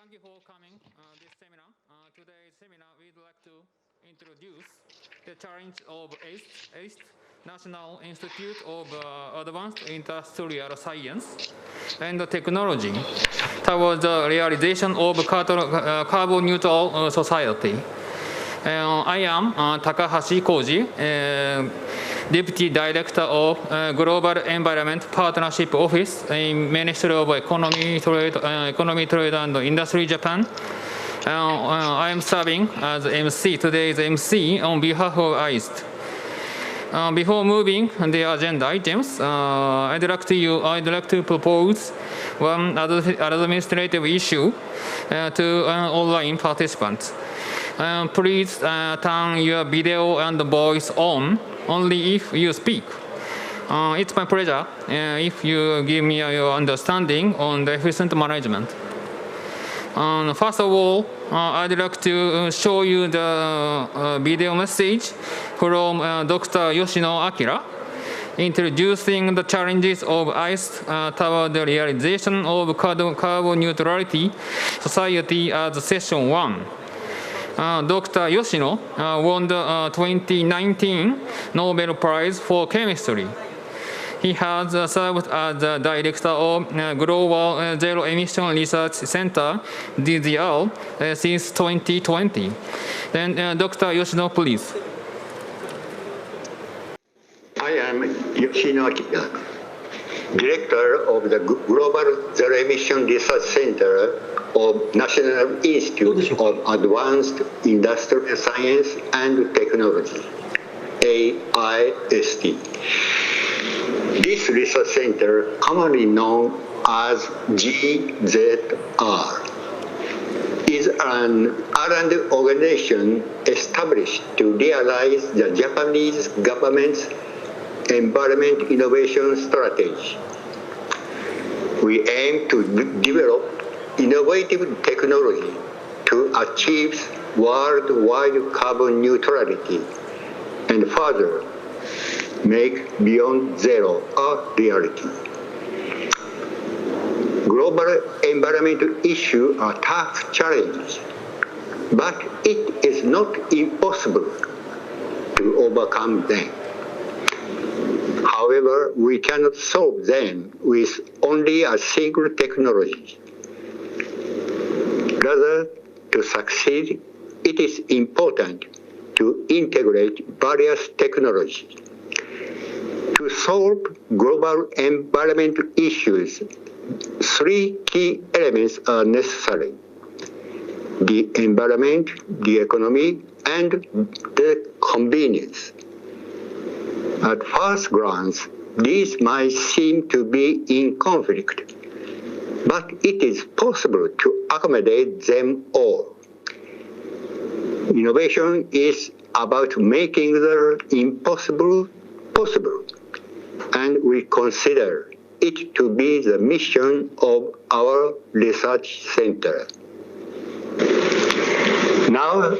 Thank you for coming this seminar. Today's seminar, we'd like to introduce the challenge of AIST, National Institute of Advanced Industrial Science and Technology, towards the realization of carbon neutral society. I am Takahashi Koji, Deputy Director of Global Environment Partnership Office in Ministry of Economy, Trade and Industry, Japan. I am serving as MC, today's MC, on behalf of AIST. Before moving the agenda items, I'd like to propose one administrative issue to online participants. Please turn your video and voice on only if you speak. It's my pleasure if you give me your understanding on the efficient management. First of all, I'd like to show you the video message from Dr. Yoshino Akira, introducing the challenges of AIST toward the realization of carbon neutrality society as session 1. Dr. Yoshino won the 2019 Nobel Prize for Chemistry. He has served as the director of Global Zero Emission Research Center, GZR, since 2020. Then, Dr. Yoshino, please. I am Yoshino Akira, Director of the Global Zero Emission Research Center of National Institute of Advanced Industrial Science and Technology, AIST. This research center, commonly known as GZR, is an R&D organization established to realize the Japanese government's environment innovation strategy. We aim to develop innovative technology to achieve worldwide carbon neutrality and further make beyond zero a reality. Global environmental issues are tough challenges, but it is not impossible to overcome them. However, we cannot solve them with only a single technology. Rather, to succeed, it is important to integrate various technologies. To solve global environmental issues, three key elements are necessary: the environment, the economy, and the convenience. At first glance, these might seem to be in conflict, but it is possible to accommodate them all. Innovation is about making the impossible possible, and we consider it to be the mission of our research center. Now,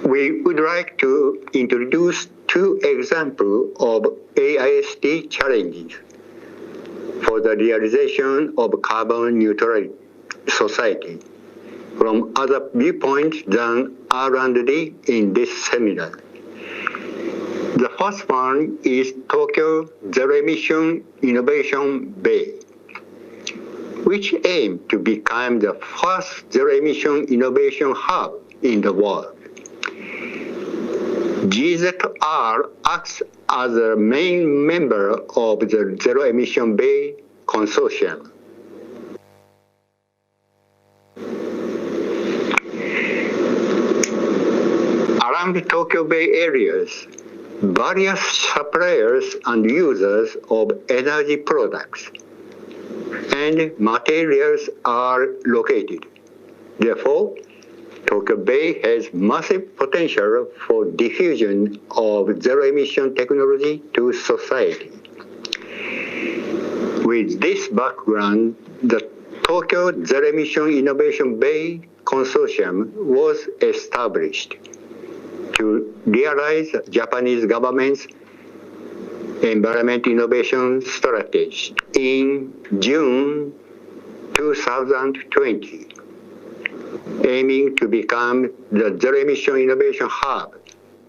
we would like to introduce two examples of AIST challenges for the realization of carbon neutral society from other viewpoints than R&D in this seminar. The first one is Tokyo Zero Emission Innovation Bay, which aims to become the first zero emission innovation hub in the world. GZR acts as a main member of the Zero Emission Bay Consortium. Around the Tokyo Bay areas, various suppliers and users of energy products and materials are located. Therefore, Tokyo Bay has massive potential for diffusion of zero-emission technology to society. With this background, the Tokyo Zero Emission Innovation Bay Consortium was established to realize Japanese government's environment innovation strategy in June 2020. aiming to become the zero-emission innovation hub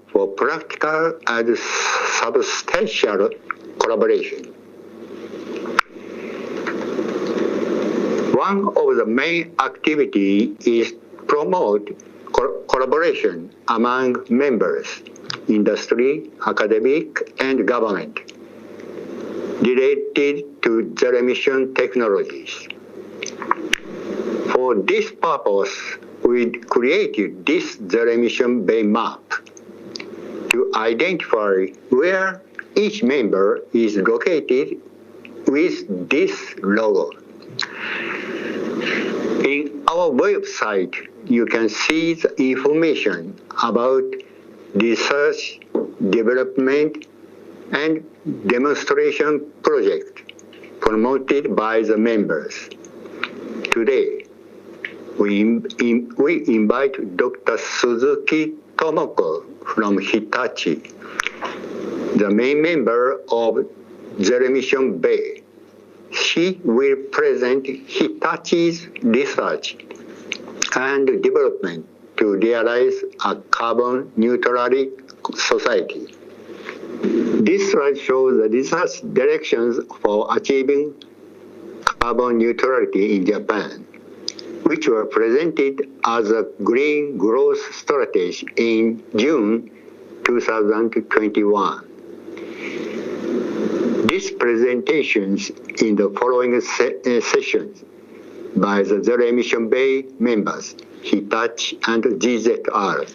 for practical and substantial collaboration. One of the main activities is promote collaboration among members, industry, academic, and government related to zero-emission technologies. For this purpose, we created this zero-emission bay map to identify where each member is located with this logo. In our website, you can see the information about research, development, and demonstration project promoted by the members. Today, we invite Dr. Suzuki Tomoko from Hitachi, the main member of Zero Emission Bay. She will present Hitachi's research and development to realize a carbon neutral society. This slide shows the research directions for achieving carbon neutrality in Japan, which were presented as a green growth strategy in June 2021. These presentations in the following sessions by the Zero Emission Bay members, Hitachi and GZR,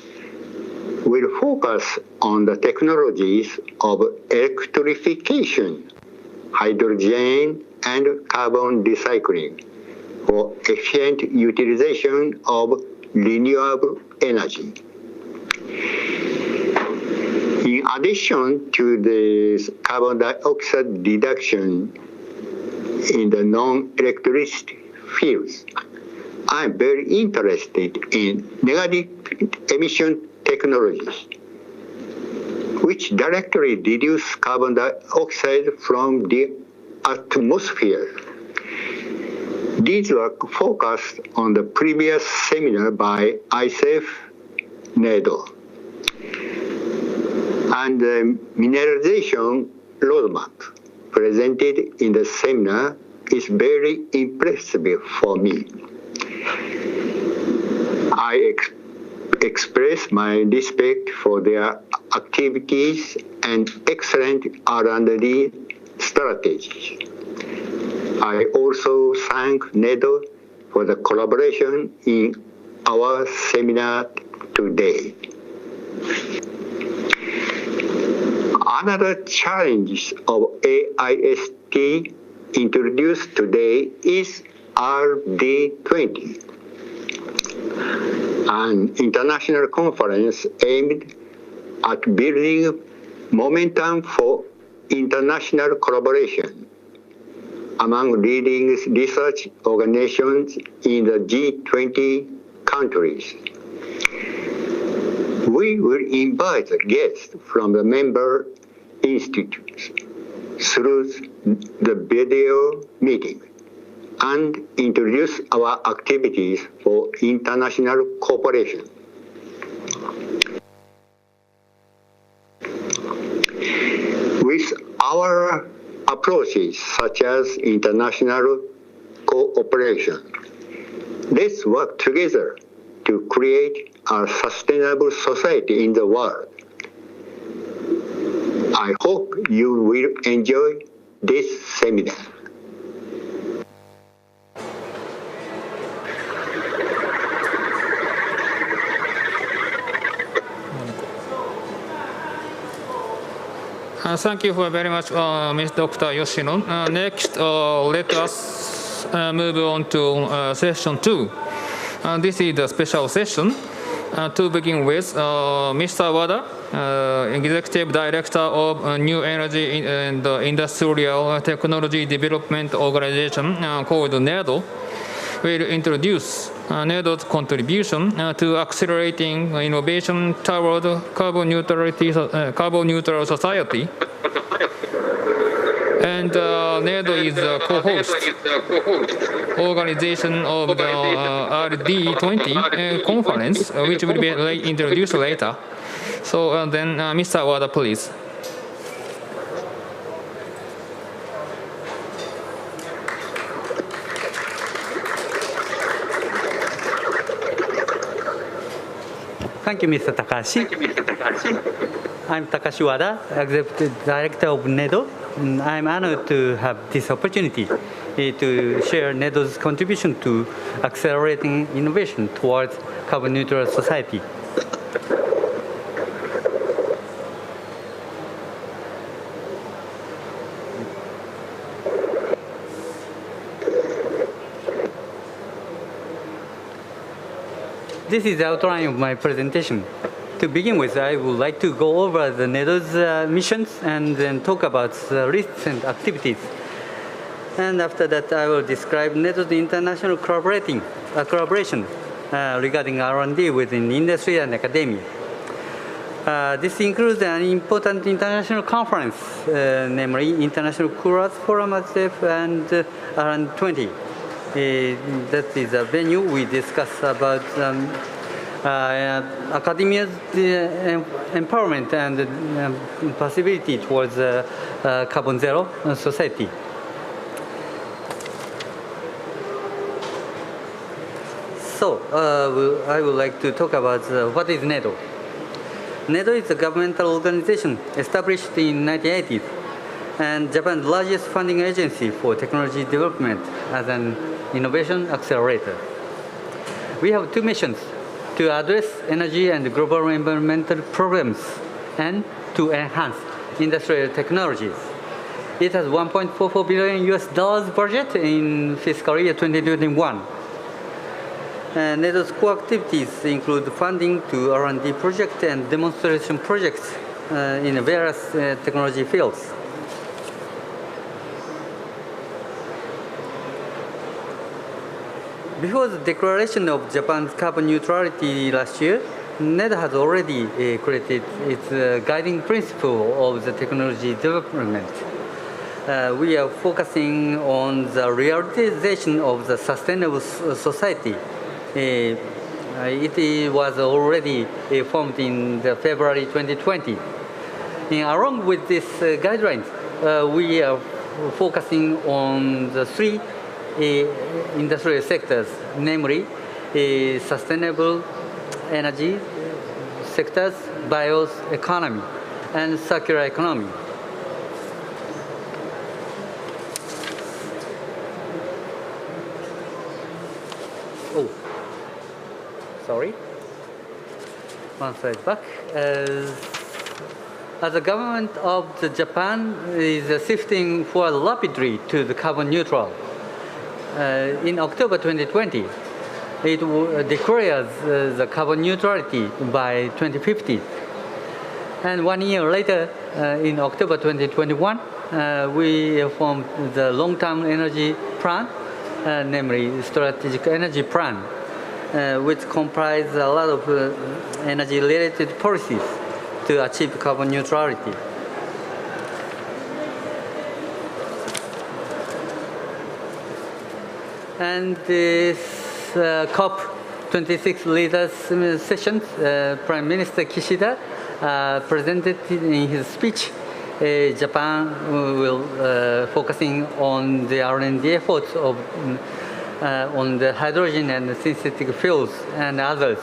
will focus on the technologies of electrification, hydrogen, and carbon recycling for efficient utilization of renewable energy. In addition to the carbon dioxide reduction in the non-electricity fields, I'm very interested in negative emission technologies, which directly reduce carbon dioxide from the atmosphere. These were focused on the previous seminar by ICF Nato. And the mineralization roadmap presented in the seminar is very impressive for me. I express my respect for their activities and excellent R&D strategies. I also thank Nato for the collaboration in our seminar today. Another challenge of AIST introduced today is RD20, an international conference aimed at building momentum for international collaboration among leading research organizations in the G20 countries. We will invite guests from the member institutes through the video meeting and introduce our activities for international cooperation. With our approaches such as international cooperation, let's work together to create a sustainable society in the world. I hope you will enjoy this seminar. Thank you very much, Ms. Dr. Yoshino. Next, let us move on to session 2. This is the special session. To begin with, Mr. Wada, Executive Director of New Energy and Industrial Technology Development Organization called Nato, will introduce Nato's contribution to accelerating innovation toward carbon neutral society. And Nato is a co-host organization of the RD20 conference, which will be introduced later. So then, Mr. Wada, please. Thank you, Mr. Takashi. I'm Takashi Wada, Executive Director of Nato. I'm honored to have this opportunity to share Nato's contribution to accelerating innovation towards carbon neutral society. This is the outline of my presentation. To begin with, I would like to go over the NATO's missions and then talk about the recent activities. And after that, I will describe NATO's international collaboration regarding R&D within industry and academia. This includes an important international conference, namely International Coolers Forum and R&D20. That is a venue we discuss about academia's empowerment and possibility towards carbon zero society. So I would like to talk about what is NATO. NATO is a governmental organization established in 1980s and Japan's largest funding agency for technology development as an innovation accelerator. We have two missions: to address energy and global environmental problems and to enhance industrial technologies. It has $1.44 billion budget in fiscal year 2021. NATO's core activities include funding to R&D projects and demonstration projects in various technology fields. Before the declaration of Japan's carbon neutrality last year, NATO has already created its guiding principle of the technology development. We are focusing on the realization of the sustainable society. It was already formed in February 2020. Along with these guidelines, we are focusing on the three industrial sectors, namely sustainable energy sectors, bioeconomy, and circular economy. Oh, sorry. One slide back. As the government of Japan is shifting forward rapidly to the carbon neutral, in October 2020, it declares the carbon neutrality by 2050. And 1 year later, in October 2021, we formed the long-term energy plan, namely strategic energy plan, which comprises a lot of energy-related policies to achieve carbon neutrality. And this COP26 leaders session, Prime Minister Kishida presented in his speech, Japan will focusing on the R&D efforts of on the hydrogen and synthetic fuels and others,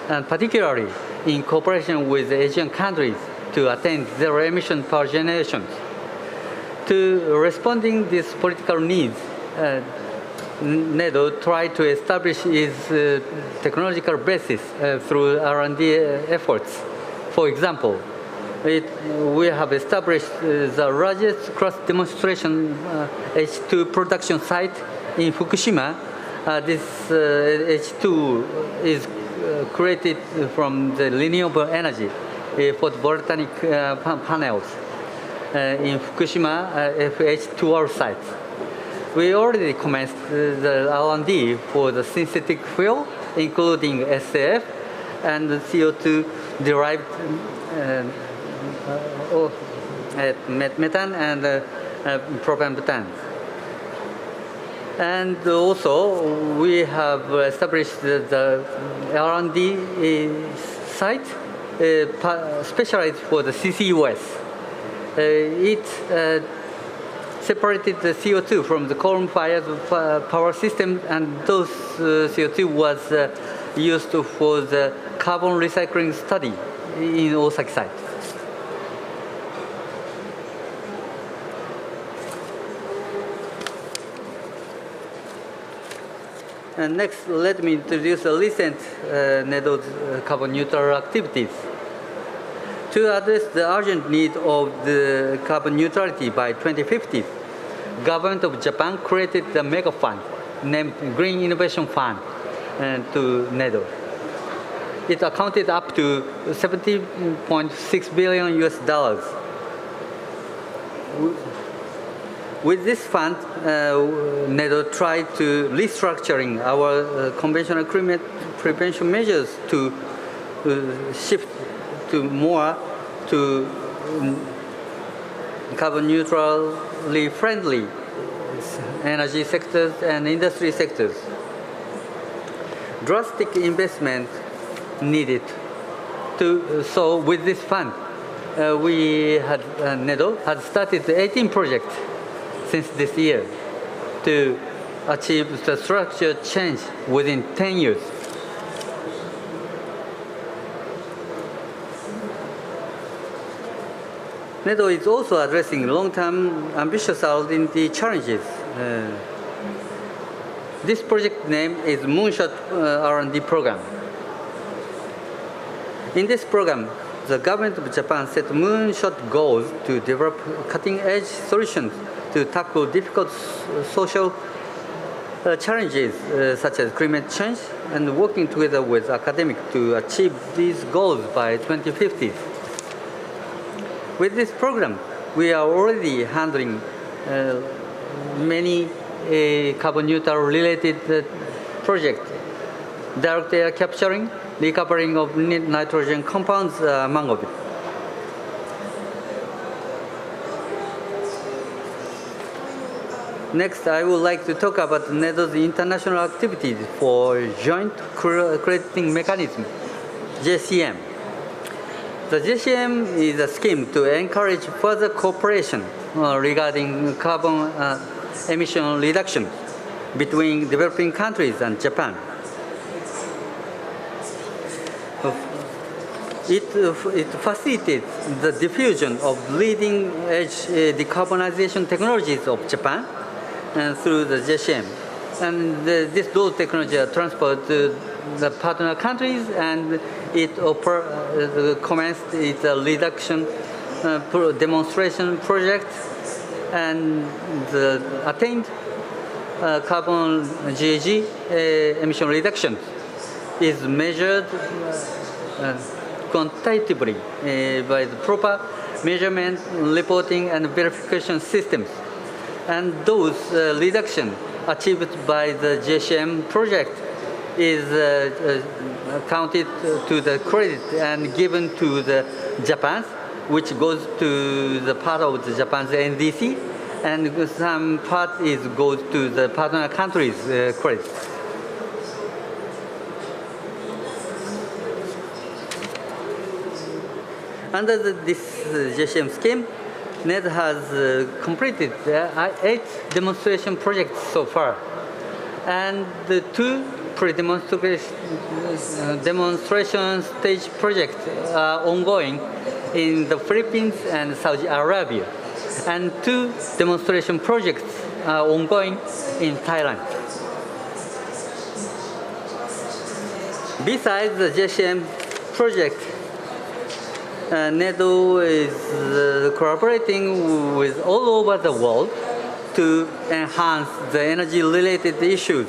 and particularly in cooperation with Asian countries to attain zero-emission power generation. To responding these political needs, NATO tried to establish its technological basis through R&D efforts. For example, we have established the largest cross-demonstration H2 production site in Fukushima. This H2 is created from the renewable energy photovoltaic panels in Fukushima FH2R site. We already commenced the R&D for the synthetic fuel, including SAF and CO2-derived methane and propane-butane. And also, we have established the R&D site specialized for the CCUS. It separated the CO2 from the coal-fired power system, and those CO2 was used for the carbon recycling study in Osaka site. And next, let me introduce the recent Nato's carbon neutral activities. To address the urgent need of the carbon neutrality by 2050, government of Japan created a mega fund named Green Innovation Fund to NATO. It accounted up to $70.6 billion US. With this fund, NATO tried to restructuring our conventional climate prevention measures to shift to more to carbon neutrally friendly energy sectors and industry sectors. Drastic investment needed so with this fund, NATO had started 18 projects since this year to achieve the structural change within 10 years. Nato is also addressing long-term ambitious R&D challenges. This project name is Moonshot R&D Program. In this program, the government of Japan set moonshot goals to develop cutting-edge solutions to tackle difficult social challenges such as climate change, and working together with academics to achieve these goals by 2050. With this program, we are already handling many carbon neutral related projects. Direct air capturing, recovering of nitrogen compounds, among of it. Next, I would like to talk about NATO's international activities for Joint Crediting Mechanism, JCM. The JCM is a scheme to encourage further cooperation regarding carbon emission reduction between developing countries and Japan. It facilitates the diffusion of leading-edge decarbonization technologies of Japan through the JCM. And those technologies are transferred to the partner countries, and it commenced its reduction demonstration project, and the attained carbon GHG emission reduction is measured quantitatively by the proper measurement, reporting, and verification systems. And those reduction achieved by the JCM project is counted to the credit and given to the Japan, which goes to the part of the Japan's NDC, and some part goes to the partner countries' credit. Under this JCM scheme, NED has completed 8 demonstration projects so far, and the 2 demonstration stage projects are ongoing in the Philippines and Saudi Arabia, and 2 demonstration projects are ongoing in Thailand. Besides the JCM project, NATO is collaborating with all over the world to enhance the energy-related issues.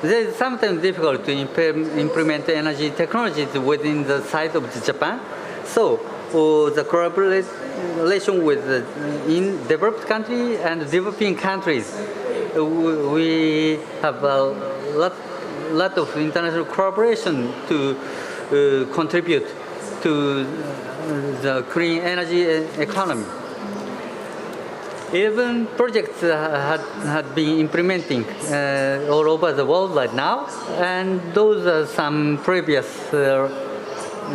It is sometimes difficult to implement energy technologies within the side of Japan. So the collaboration with in developed countries and developing countries, we have a lot of international collaboration to contribute to the clean energy economy. 11 projects had been implementing all over the world right now, and those are some previous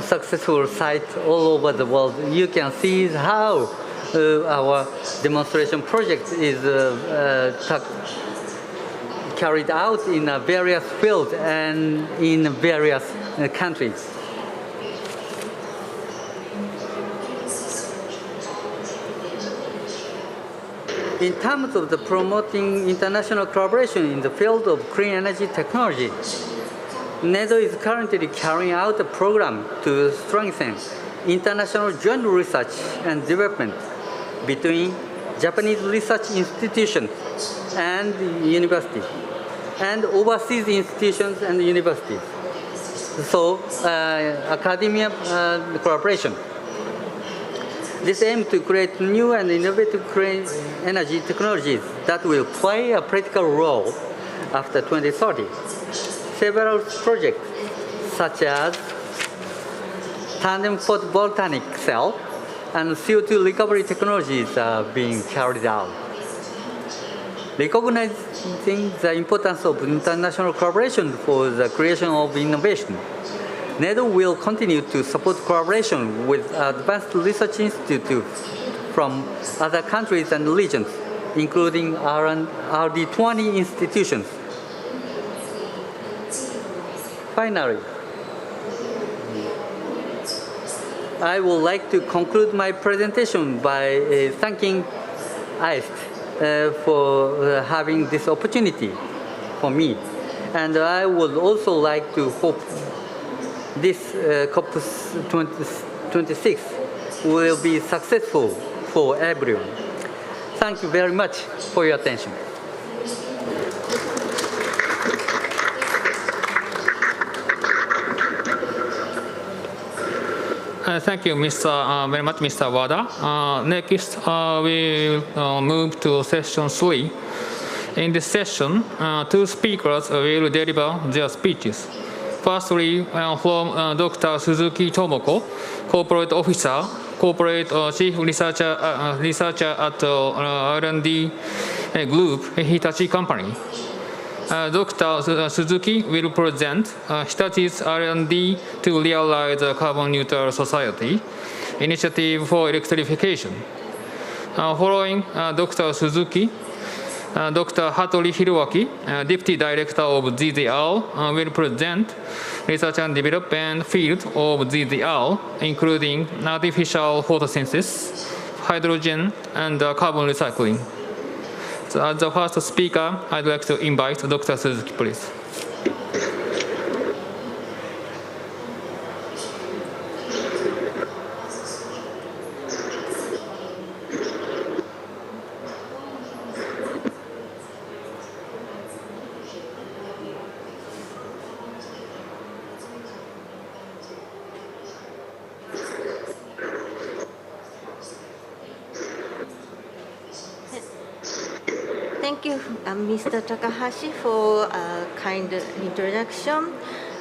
successful sites all over the world. You can see how our demonstration project is carried out in various fields and in various countries. In terms of the promoting international collaboration in the field of clean energy technology, Nato is currently carrying out a program to strengthen international joint research and development between Japanese research institutions and universities, and overseas institutions and universities. So, academia collaboration. This aims to create new and innovative clean energy technologies that will play a critical role after 2030. Several projects, such as tandem photovoltaic cell and CO2 recovery technologies, are being carried out. Recognizing the importance of international collaboration for the creation of innovation, Nato will continue to support collaboration with advanced research institutes from other countries and regions, including RD20 institutions. Finally, I would like to conclude my presentation by thanking AIST for having this opportunity for me. And I would also like to hope this COP26 will be successful for everyone. Thank you very much for your attention. Thank you, very much, Mr. Wada. Next, we will move to session 3. In this session, two speakers will deliver their speeches. Firstly, from Dr. Suzuki Tomoko, Corporate Officer, Corporate Chief Researcher at R&D Group, Hitachi Company. Dr. Suzuki will present Hitachi's R&D to realize a carbon neutral society initiative for electrification. Following Dr. Suzuki, Dr. Hattori Hiroaki, Deputy Director of GZR, will present research and development field of GZR, including artificial photosynthesis, hydrogen, and carbon recycling. So as the first speaker, I'd like to invite Dr. Suzuki, please. Thank you, Mr. Takahashi, for a kind introduction.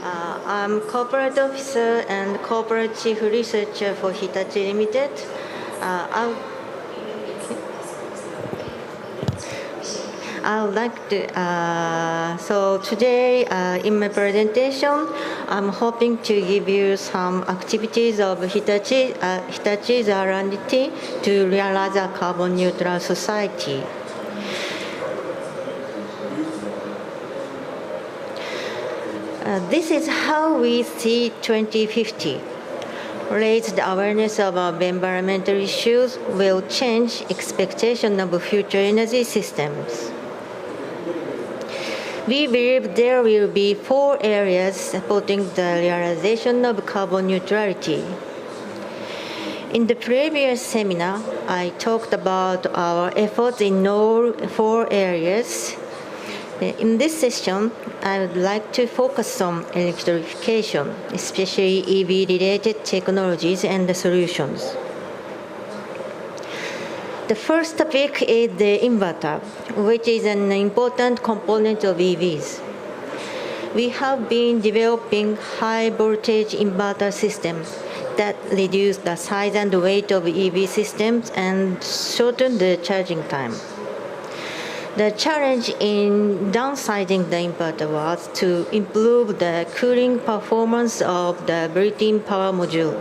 I'm Corporate Officer and Corporate Chief Researcher for Hitachi Limited. I would like to, so today in my presentation, I'm hoping to give you some activities of Hitachi's R&D to realize a carbon neutral society. This is how we see 2050. Raise the awareness of environmental issues will change expectation of future energy systems. We believe there will be 4 areas supporting the realization of carbon neutrality. In the previous seminar, I talked about our efforts in all 4 areas. In this session, I would like to focus on electrification, especially EV-related technologies and the solutions. The first topic is the inverter, which is an important component of EVs. We have been developing high-voltage inverter systems that reduce the size and weight of EV systems and shorten the charging time. The challenge in downsizing the inverter was to improve the cooling performance of the built-in power module.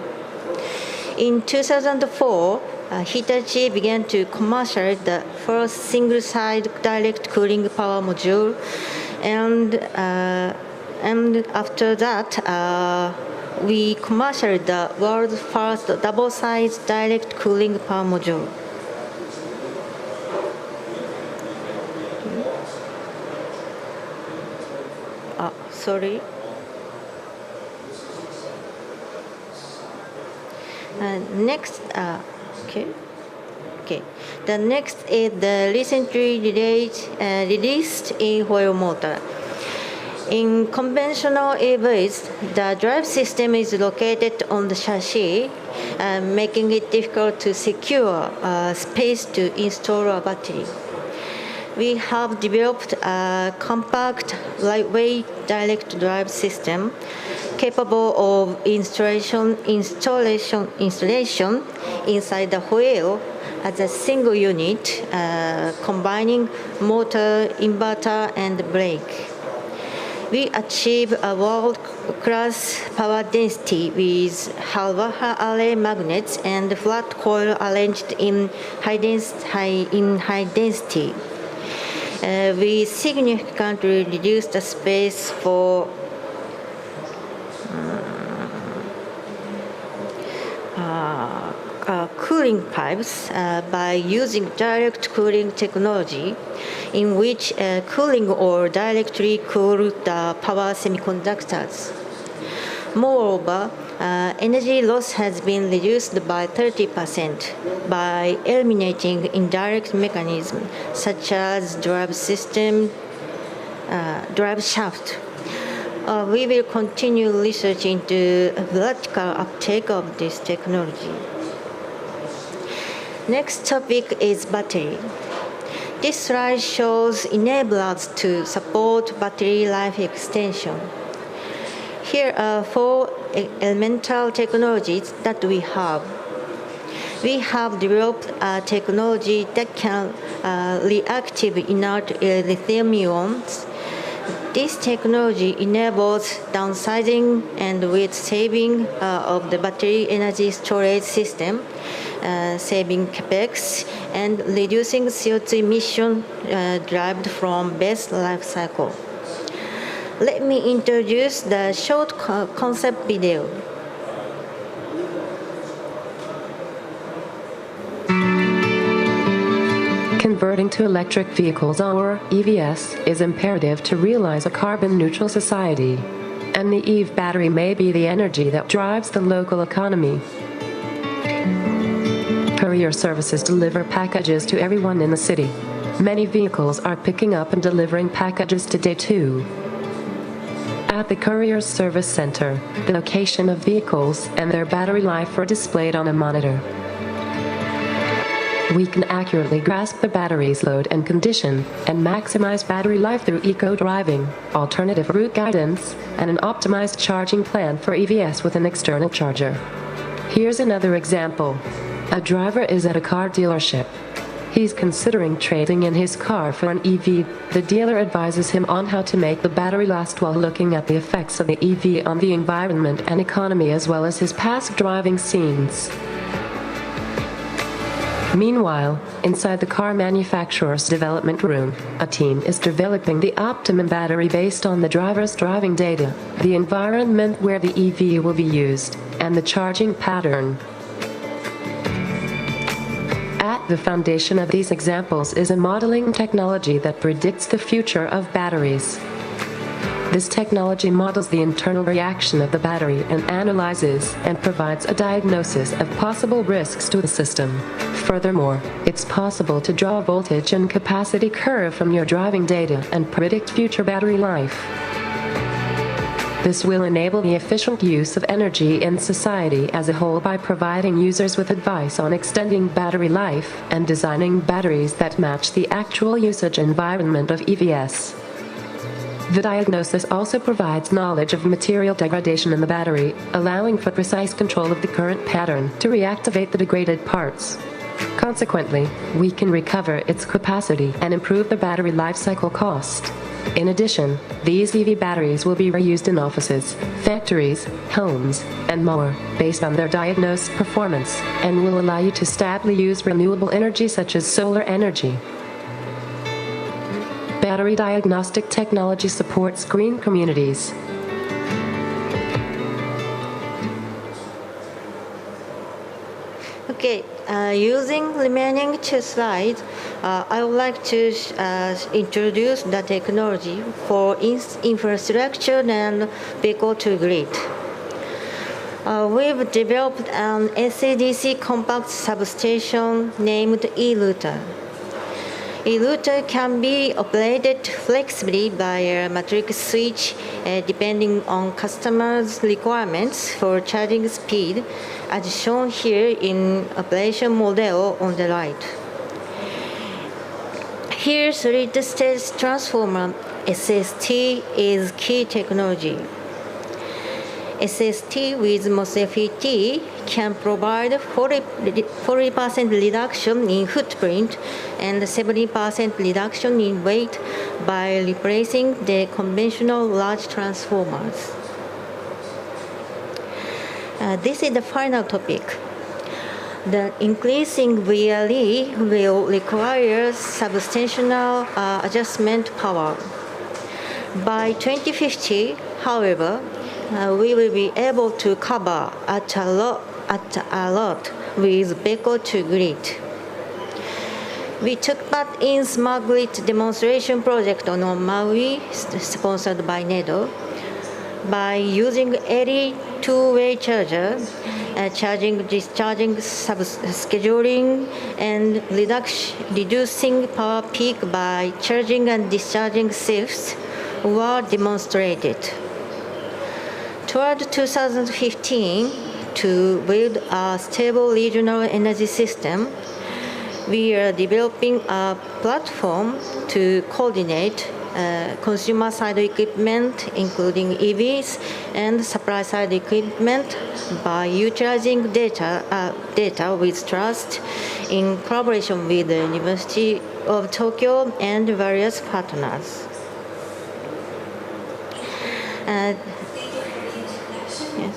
In 2004, Hitachi began to commercialize the first single-side direct cooling power module, and after that, we commercialized the world's first double-side direct cooling power module. Sorry. Next, okay. The next is the recently released in-wheel motor. In conventional EVs, the drive system is located on the chassis, making it difficult to secure space to install a battery. We have developed a compact, lightweight direct drive system capable of installation inside the wheel as a single unit, combining motor, inverter, and brake. We achieve a world-class power density with half array magnets and flat coil arranged in high density. We significantly reduce the space for cooling pipes by using direct cooling technology, in which cooling or directly cool the power semiconductors. Moreover, energy loss has been reduced by 30% by eliminating indirect mechanisms such as drive system, drive shaft. We will continue research into practical uptake of this technology. Next topic is battery. This slide shows enablers to support battery life extension. Here are 4 elemental technologies that we have. We have developed a technology that can reactive inert lithium ions. This technology enables downsizing and with saving of the battery energy storage system, saving capex, and reducing CO2 emission derived from base life cycle. Let me introduce the short concept video. Converting to electric vehicles or EVs is imperative to realize a carbon-neutral society. And the EV battery may be the energy that drives the local economy. Courier services deliver packages to everyone in the city. Many vehicles are picking up and delivering packages today too. At the Courier Service Center, the location of vehicles and their battery life are displayed on a monitor. We can accurately grasp the battery's load and condition, and maximize battery life through eco-driving, alternative route guidance, and an optimized charging plan for EVs with an external charger. Here's another example. A driver is at a car dealership. He's considering trading in his car for an EV. The dealer advises him on how to make the battery last while looking at the effects of the EV on the environment and economy as well as his past driving scenes. Meanwhile, inside the car manufacturer's development room, a team is developing the optimum battery based on the driver's driving data, the environment where the EV will be used, and the charging pattern. At the foundation of these examples is a modeling technology that predicts the future of batteries. This technology models the internal reaction of the battery and analyzes and provides a diagnosis of possible risks to the system. Furthermore, it's possible to draw a voltage and capacity curve from your driving data and predict future battery life. This will enable the efficient use of energy in society as a whole by providing users with advice on extending battery life and designing batteries that match the actual usage environment of EVs. The diagnosis also provides knowledge of material degradation in the battery, allowing for precise control of the current pattern to reactivate the degraded parts. Consequently, we can recover its capacity and improve the battery life cycle cost. In addition, these EV batteries will be reused in offices, factories, homes, and more, based on their diagnosed performance, and will allow you to stably use renewable energy such as solar energy. Battery diagnostic technology supports green communities. Okay, using remaining 2 slides, I would like to introduce the technology for infrastructure and vehicle-to-grid. We've developed an AC/DC compact substation named Inverter. Inverter can be operated flexibly by a matrix switch depending on customers' requirements for charging speed, as shown here in operation model on the right. Here, solid-state transformer SST is key technology. SST with MOSFET can provide 40% reduction in footprint and 70% reduction in weight by replacing the conventional large transformers. This is the final topic. The increasing VLE will require substantial adjustment power. By 2050, however, we will be able to cover at a lot with vehicle-to-grid. We took part in Smart Grid demonstration project on Maui, sponsored by Nato. By using 82-way charger, charging, discharging, scheduling, and reducing power peak by charging and discharging shifts were demonstrated. Toward 2015, to build a stable regional energy system, we are developing a platform to coordinate consumer-side equipment, including EVs, and supply-side equipment by utilizing data with trust in collaboration with the University of Tokyo and various partners. Yes.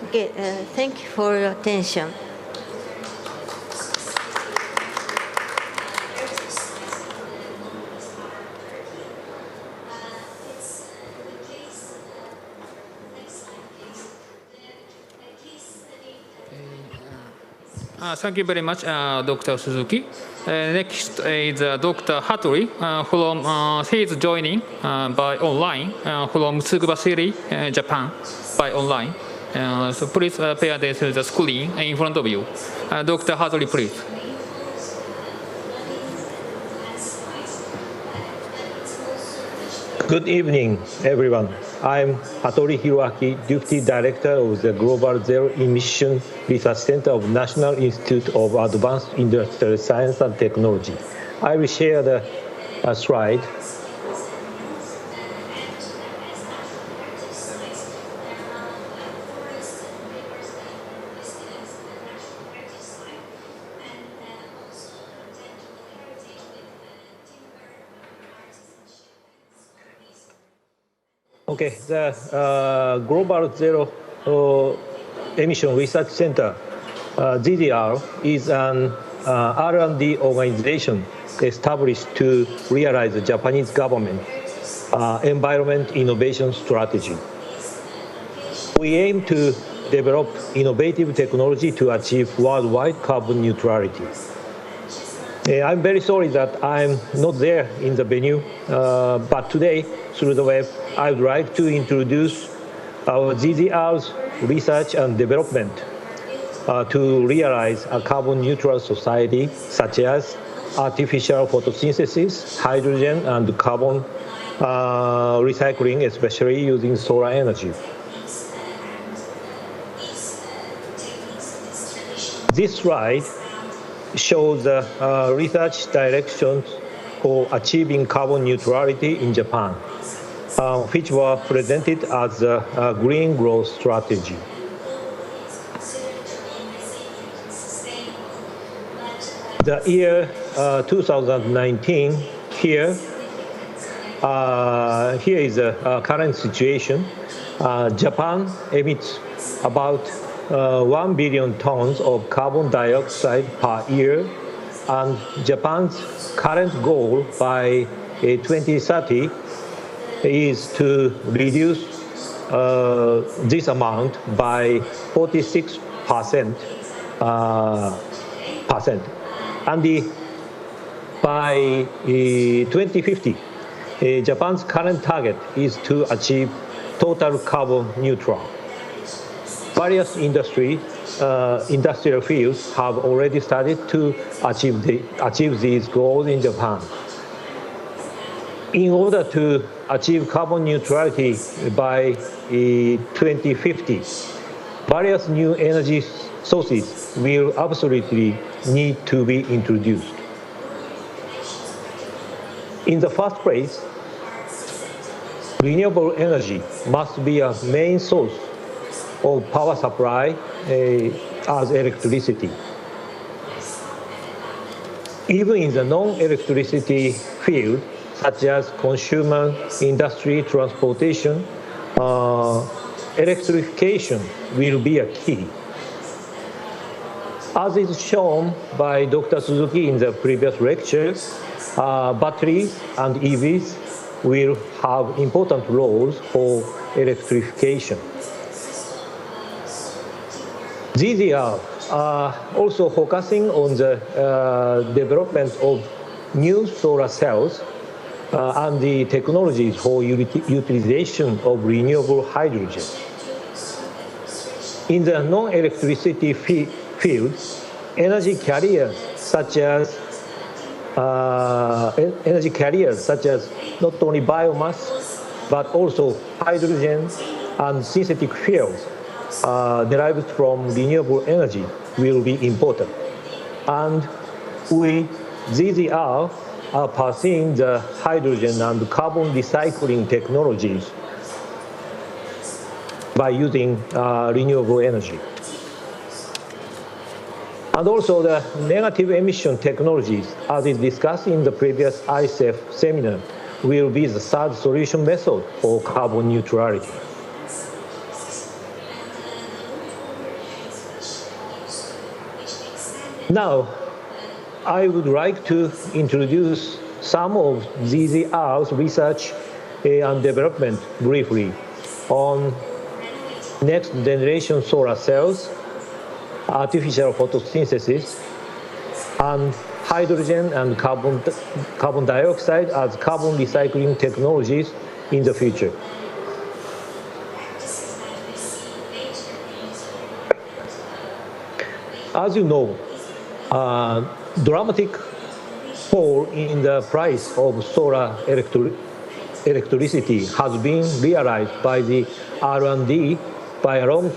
Okay, thank you for your attention. Thank you very much, Dr. Suzuki. Next is Dr. Hattori from he is joining by online from Tsukuba City, Japan, by online. So please pay attention to the screen in front of you. Dr. Hattori, please. Good evening, everyone. I'm Hattori Hiroaki, Deputy Director of the Global Zero Emission Research Center of National Institute of Advanced Industrial Science and Technology. I will share the slide. Okay, the Global Zero Emission Research Center, GZR, is an R&D organization established to realize the Japanese government environment innovation strategy. We aim to develop innovative technology to achieve worldwide carbon neutrality. I'm very sorry that I'm not there in the venue, but today, through the web, I would like to introduce our GZR's research and development to realize a carbon neutral society, such as artificial photosynthesis, hydrogen and carbon recycling, especially using solar energy. This slide shows the research directions for achieving carbon neutrality in Japan, which were presented as a green growth strategy. The year 2019, here is the current situation. Japan emits about 1 billion tons of carbon dioxide per year, and Japan's current goal by 2030 is to reduce this amount by 46%. And by 2050, Japan's current target is to achieve total carbon neutral. Various industrial fields have already started to achieve these goals in Japan. In order to achieve carbon neutrality by 2050, various new energy sources will absolutely need to be introduced. In the first place, renewable energy must be a main source of power supply as electricity. Even in the non-electricity field, such as consumer, industry, transportation, electrification will be a key. As is shown by Dr. Suzuki in the previous lecture, batteries and EVs will have important roles for electrification. GZR are also focusing on the development of new solar cells and the technologies for utilization of renewable hydrogen. In the non-electricity field, energy carriers such as not only biomass but also hydrogen and synthetic fuels derived from renewable energy will be important. And we, GZR, are pursuing the hydrogen and carbon recycling technologies by using renewable energy. And also the negative emission technologies, as is discussed in the previous AIST seminar, will be the third solution method for carbon neutrality. Now, I would like to introduce some of GZR's research and development briefly on next generation solar cells, artificial photosynthesis, and hydrogen and carbon dioxide as carbon recycling technologies in the future. As you know, dramatic fall in the price of solar electricity has been realized by the R&D by a long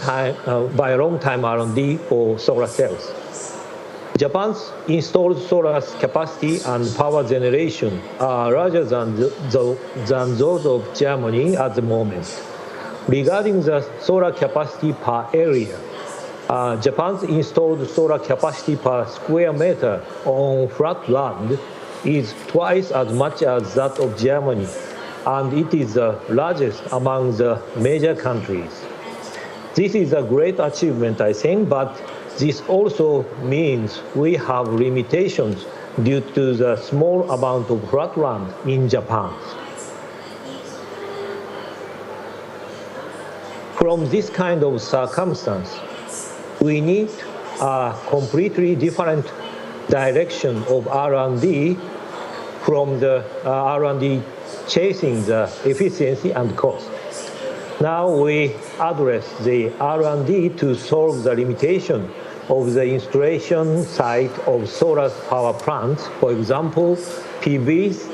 time R&D for solar cells. Japan's installed solar capacity and power generation are larger than those of Germany at the moment. Regarding the solar capacity per area, Japan's installed solar capacity per square meter on flat land is twice as much as that of Germany, and it is the largest among the major countries. This is a great achievement, I think, but this also means we have limitations due to the small amount of flat land in Japan. From this kind of circumstance, we need a completely different direction of R&D from the R&D chasing the efficiency and cost. Now we address the R&D to solve the limitation of the installation site of solar power plants, for example, PVs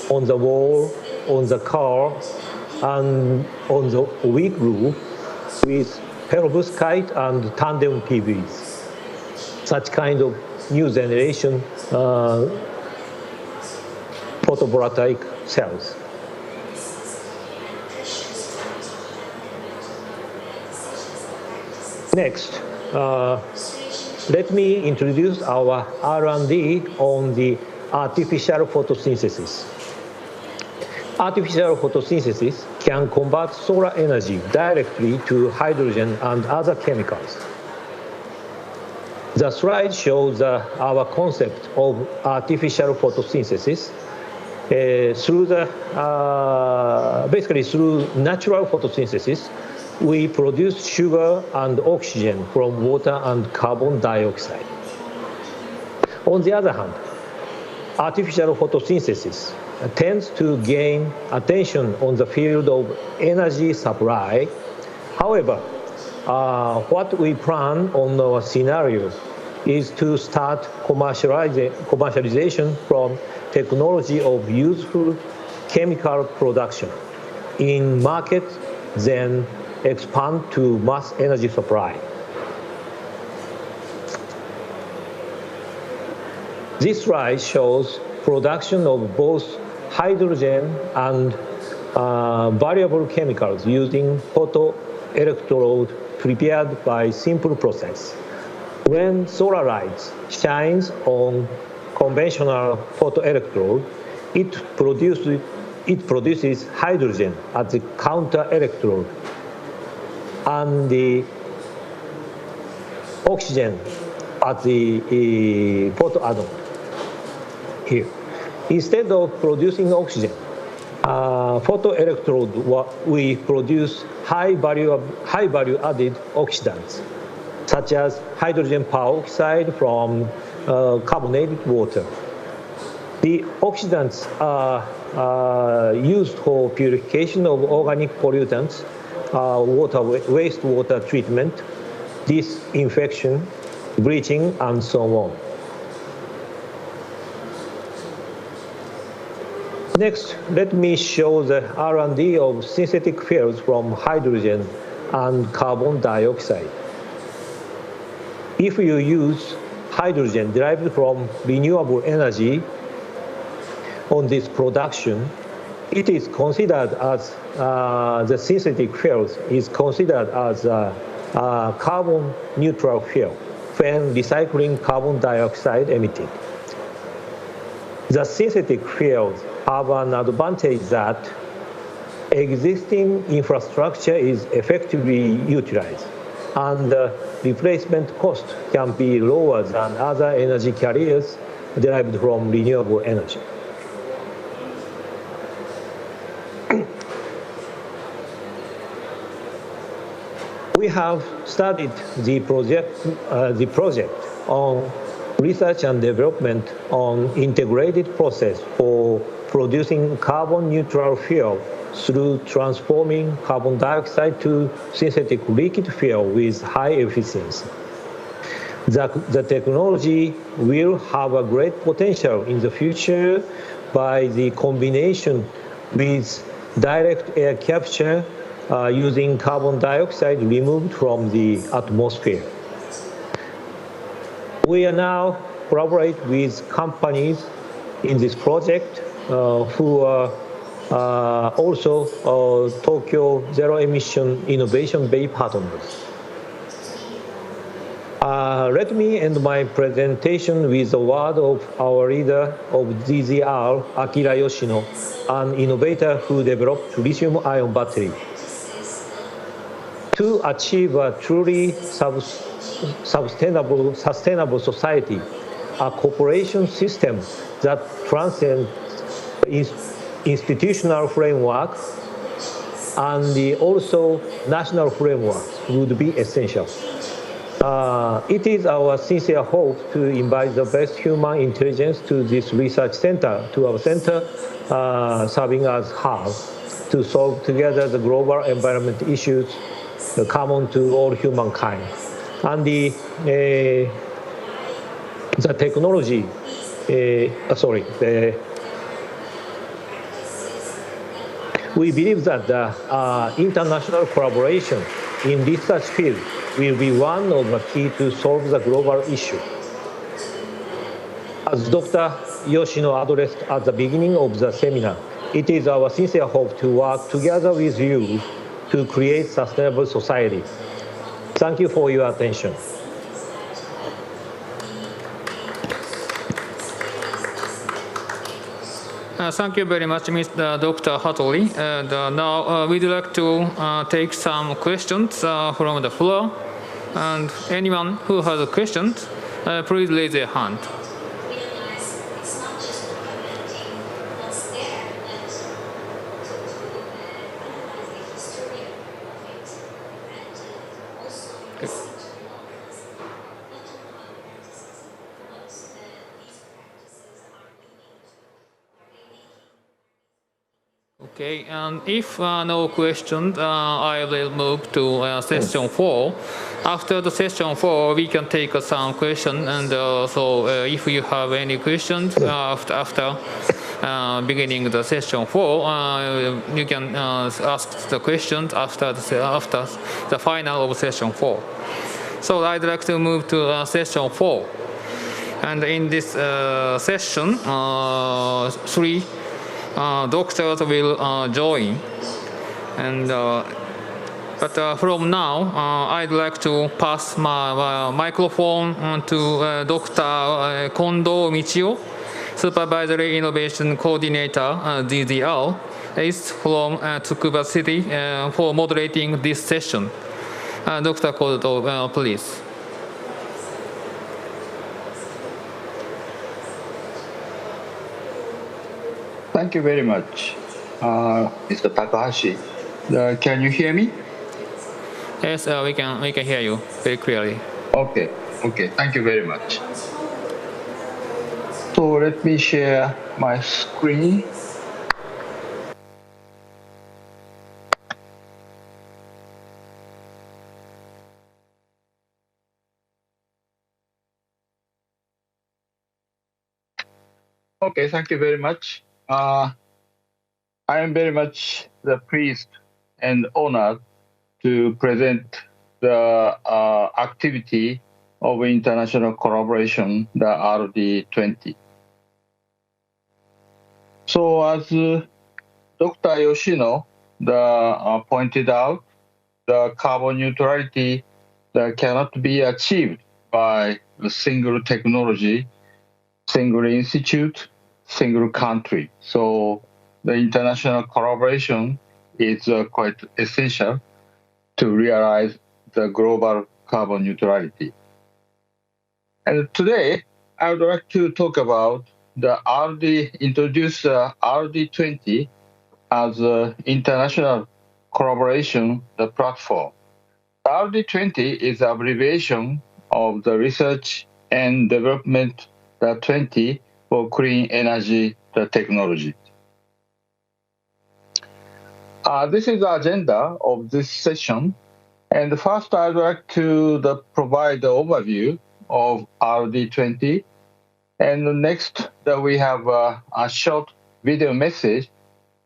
on the wall, on the car, and on the weak roof with perovskite and tandem PVs. Such kind of new generation photovoltaic cells. Next, let me introduce our R&D on the artificial photosynthesis. Artificial photosynthesis can convert solar energy directly to hydrogen and other chemicals. The slide shows our concept of artificial photosynthesis basically through natural photosynthesis. We produce sugar and oxygen from water and carbon dioxide. On the other hand, artificial photosynthesis tends to gain attention on the field of energy supply. However, what we plan on our scenario is to start commercialization from technology of useful chemical production in markets, then expand to mass energy supply. This slide shows production of both hydrogen and variable chemicals using photoelectrode prepared by simple process. When solar light shines on conventional photoelectrode, it produces hydrogen at the counter electrode and the oxygen at the photoanode here. Instead of producing oxygen, photoelectrode we produce high value added oxidants, such as hydrogen peroxide from carbonated water. The oxidants are used for purification of organic pollutants, wastewater treatment, disinfection, bleaching, and so on. Next, let me show the R&D of synthetic fuels from hydrogen and carbon dioxide. If you use hydrogen derived from renewable energy on this production, it is considered as the synthetic fuels is considered as a carbon neutral fuel when recycling carbon dioxide emitted. The synthetic fuels have an advantage that existing infrastructure is effectively utilized, and the replacement cost can be lower than other energy carriers derived from renewable energy. We have studied the project on research and development on integrated process for producing carbon neutral fuel through transforming carbon dioxide to synthetic liquid fuel with high efficiency. The technology will have a great potential in the future by the combination with direct air capture using carbon dioxide removed from the atmosphere. We are now collaborate with companies in this project who are also Tokyo Zero Emission Innovation Bay partners. Let me end my presentation with a word of our leader of GZR, Akira Yoshino, an innovator who developed lithium-ion battery. To achieve a truly sustainable society, a cooperation system that transcends institutional framework and also national frameworks would be essential. It is our sincere hope to invite the best human intelligence to this research center, to our center, serving as hub to solve together the global environment issues common to all humankind. And the technology, we believe that the international collaboration in research field will be one of the key to solve the global issue. As Dr. Yoshino addressed at the beginning of the seminar, it is our sincere hope to work together with you to create sustainable society. Thank you for your attention. Thank you very much, Mr. Dr. Hattori. And now we'd like to take some questions from the floor. And anyone who has a question, please raise their hand. Okay, and if no questions, I will move to session 4. After the session 4, we can take some questions, and so if you have any questions after beginning the session 4, you can ask the questions after the final of session 4. So I'd like to move to session 4. And in this session, 3 doctors will join, and but from now I'd like to pass my microphone to Dr. Kondo Michio, Supervisory Innovation Coordinator, GZR, AIST from Tsukuba City, for moderating this session. Dr. Kondo, please. Thank you very much, Mr. Takahashi. Can you hear me? Yes, we can hear you very clearly. Okay, thank you very much. So let me share my screen. Okay, thank you very much. I am very much pleased and honored to present the activity of international collaboration, the RD20. So as Dr. Yoshino pointed out, the carbon neutrality that cannot be achieved by a single technology, single institute, single country. So the international collaboration is quite essential to realize the global carbon neutrality. And today, I would like to talk about introduce RD20 as an international collaboration, the platform. RD20 is the abbreviation of the research and development, the 20 for clean energy technology. This is the agenda of this session. And first, I'd like to provide the overview of RD20. And next, we have a short video message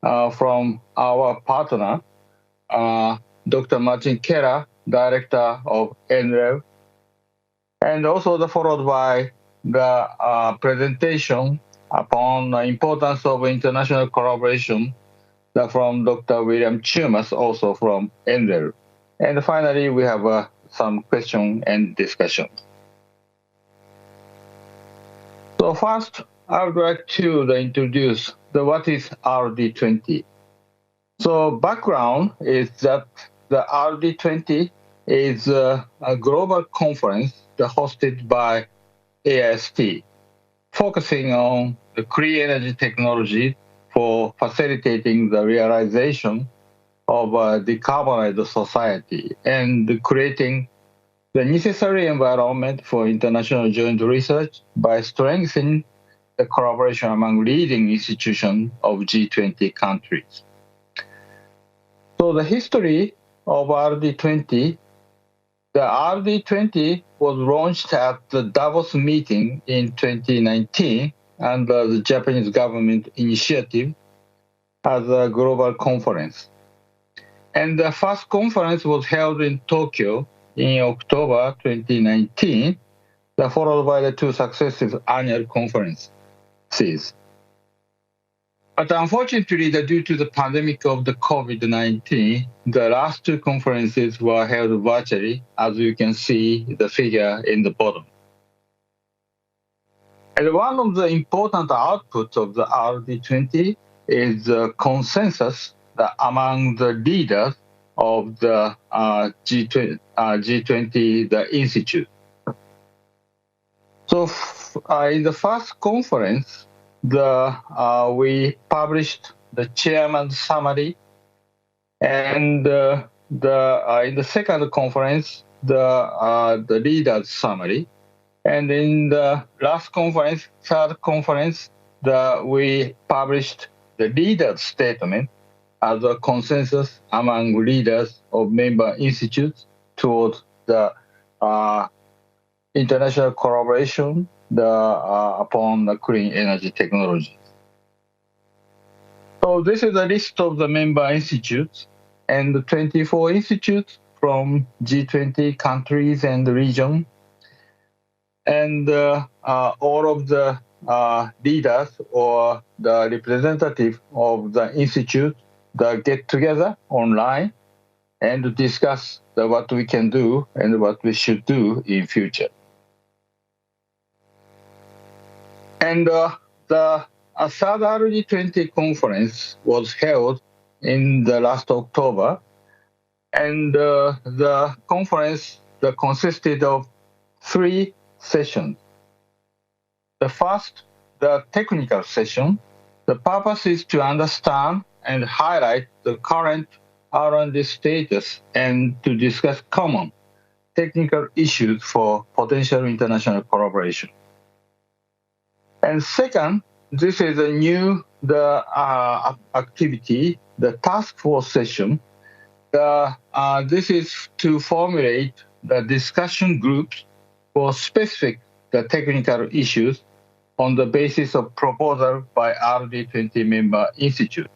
from our partner, Dr. Martin Keller, Director of NREV, and also followed by the presentation upon the importance of international collaboration from Dr. William Chumas, also from NREV. And finally, we have some question and discussion. So first, I would like to introduce what is RD20. So background is that the RD20 is a global conference hosted by AIST, focusing on the clean energy technology for facilitating the realization of a decarbonized society and creating the necessary environment for international joint research by strengthening the collaboration among leading institutions of G20 countries. So the history of RD20, the RD20 was launched at the Davos meeting in 2019 under the Japanese government initiative as a global conference. And the first conference was held in Tokyo in October 2019, followed by the 2 successive annual conferences. But unfortunately, due to the pandemic of the COVID-19, the last 2 conferences were held virtually, as you can see the figure in the bottom. And one of the important outputs of the RD20 is the consensus among the leaders of the G20, the institute. So in the first conference, we published the chairman's summary, and in the second conference, the leader's summary, and in the last conference, third conference, we published the leader's statement as a consensus among leaders of member institutes towards the international collaboration upon the clean energy technologies. So this is a list of the member institutes, and the 24 institutes from G20 countries and the region, and all of the leaders or the representative of the institute that get together online and discuss what we can do and what we should do in future. And the third RD20 conference was held in the last October, and the conference consisted of 3 sessions. The first, the technical session, the purpose is to understand and highlight the current R&D status and to discuss common technical issues for potential international collaboration. And second, this is a new activity, the task force session. This is to formulate the discussion groups for specific technical issues on the basis of proposal by RD20 member institute.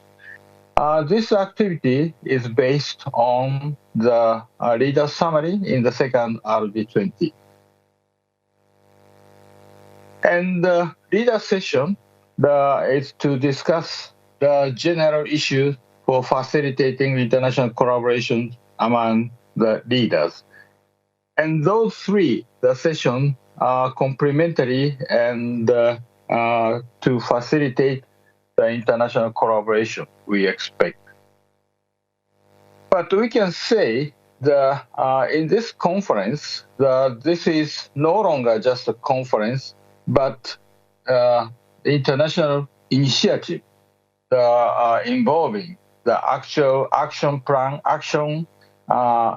This activity is based on the leader summary in the second RD20. And the leader session is to discuss the general issues for facilitating international collaboration among the leaders. And those 3, the sessions are complementary and to facilitate the international collaboration we expect. But we can say that in this conference, this is no longer just a conference, but the international initiative involving the actual action plan,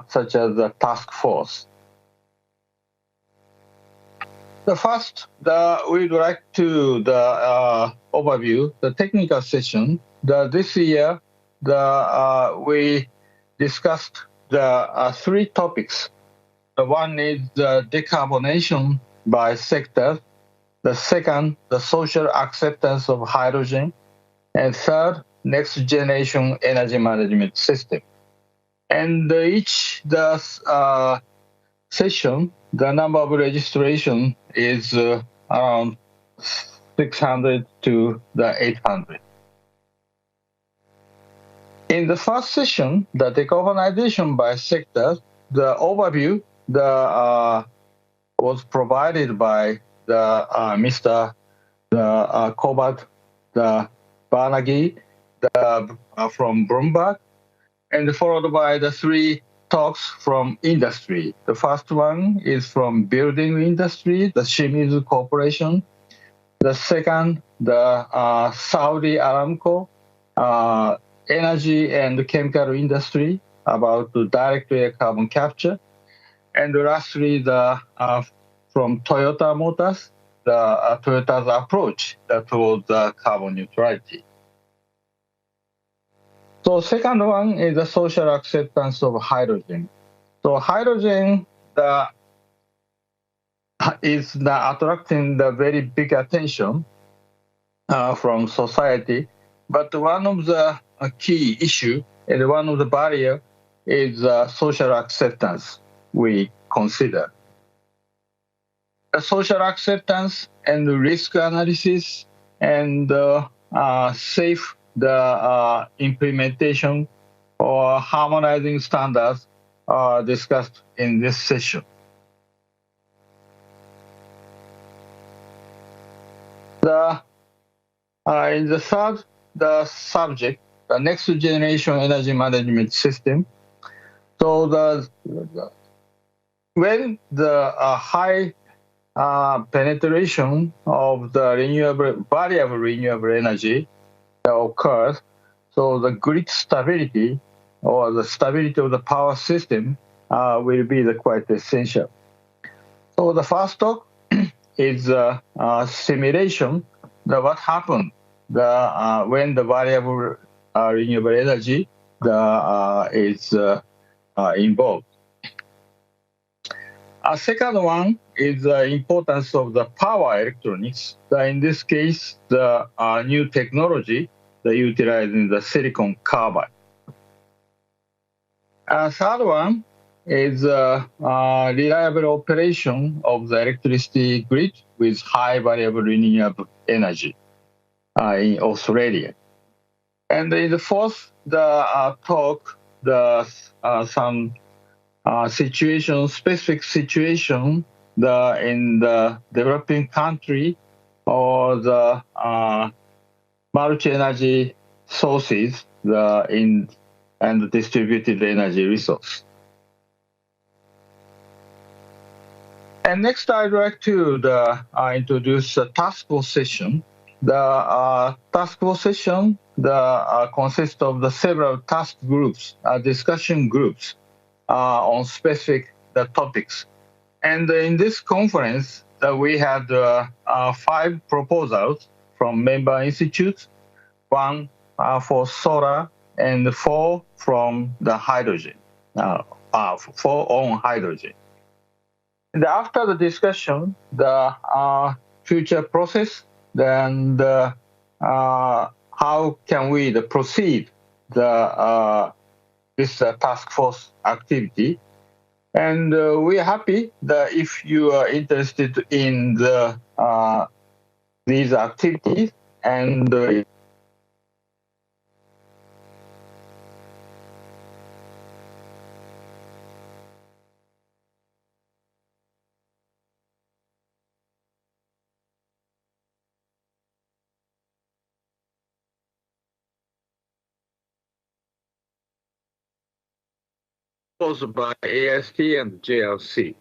such as the task force. The first, we'd like to overview the technical session. This year, we discussed the 3 topics. The one is the decarbonation by sector. The second, the social acceptance of hydrogen. And third, next generation energy management system. And each session, the number of registration is around 600 to 800. In the first session, the decarbonization by sector, the overview was provided by Mr. Kobalt Barnagi from Bloomberg, and followed by the 3 talks from industry. The first one is from building industry, the Shimizu Corporation. The second, the Saudi Aramco, energy and chemical industry about the direct air carbon capture. And lastly, from Toyota Motors, Toyota's approach towards carbon neutrality. So second one is the social acceptance of hydrogen. So hydrogen is attracting the very big attention from society, but one of the key issue and one of the barrier is social acceptance we consider. social acceptance and risk analysis, and safe implementation or harmonizing standards are discussed in this session. In the third subject, the next generation energy management system. So when the high penetration of the variable renewable energy occurs, so the grid stability or the stability of the power system will be quite essential. So the first talk is simulation. What happened when the variable renewable energy is involved. A second one is the importance of the power electronics. In this case, the new technology utilizing the silicon carbide. Third one is reliable operation of the electricity grid with high variable renewable energy in Australia. And in the fourth talk, some specific situation in the developing country or the multi-energy sources and the distributed energy resource. And next, I'd like to introduce a task force session. The task force session consists of several task groups, discussion groups on specific topics. And in this conference, we had 5 proposals from member institutes, 1 for solar, and 4 from the hydrogen, 4 on hydrogen. And after the discussion, the future process, then how can we proceed this task force activity. And we are happy that if you are interested in these activities and proposed by AIST and JLC.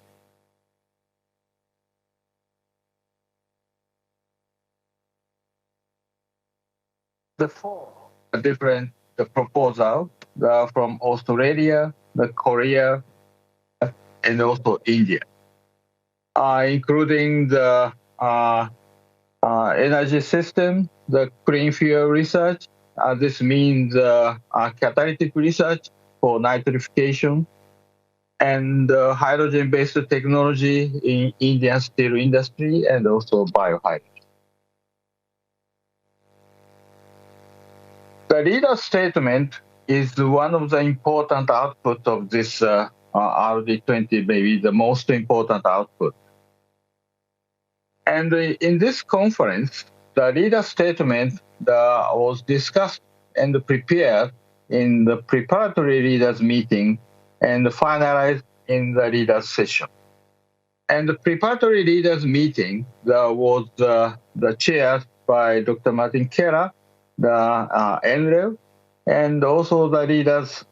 The 4 different proposals from Australia, Korea, and also India, including the energy system, the clean fuel research. This means catalytic research for nitrification, and hydrogen-based technology in Indian steel industry, and also biohydrogen. The leader statement is one of the important outputs of this RD20, maybe the most important output. And in this conference, the leader statement was discussed and prepared in the preparatory leaders meeting and finalized in the leaders session. And the preparatory leaders meeting was chaired by Dr. Martin Keller, the NREL, and also the leaders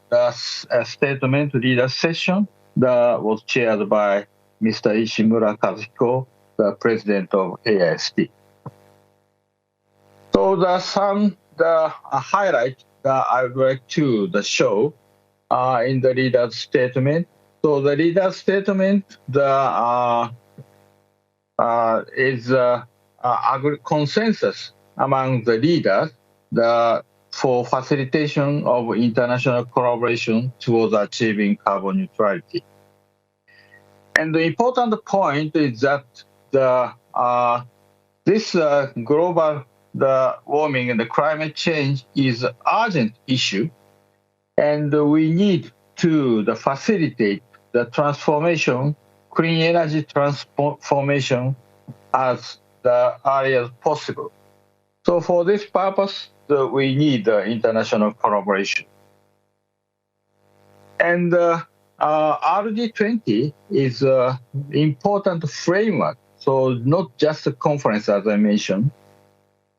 statement leaders session was chaired by Mr. Ishimura Kazuhiko, the president of AIST. So the highlight that I would like to show in the leader's statement. So the leader's statement is consensus among the leaders for facilitation of international collaboration towards achieving carbon neutrality. And the important point is that this global warming and the climate change is an urgent issue, and we need to facilitate the transformation clean energy transformation as early as possible. So for this purpose, we need international collaboration. And RD20 is an important framework, so not just a conference, as I mentioned,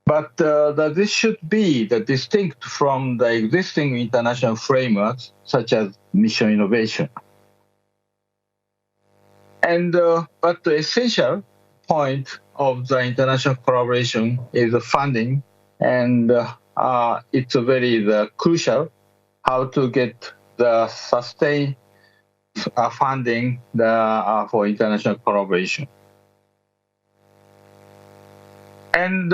but this should be distinct from the existing international frameworks, such as mission innovation. And but the essential point of the international collaboration is the funding, and it's very crucial how to get the sustained funding for international collaboration. And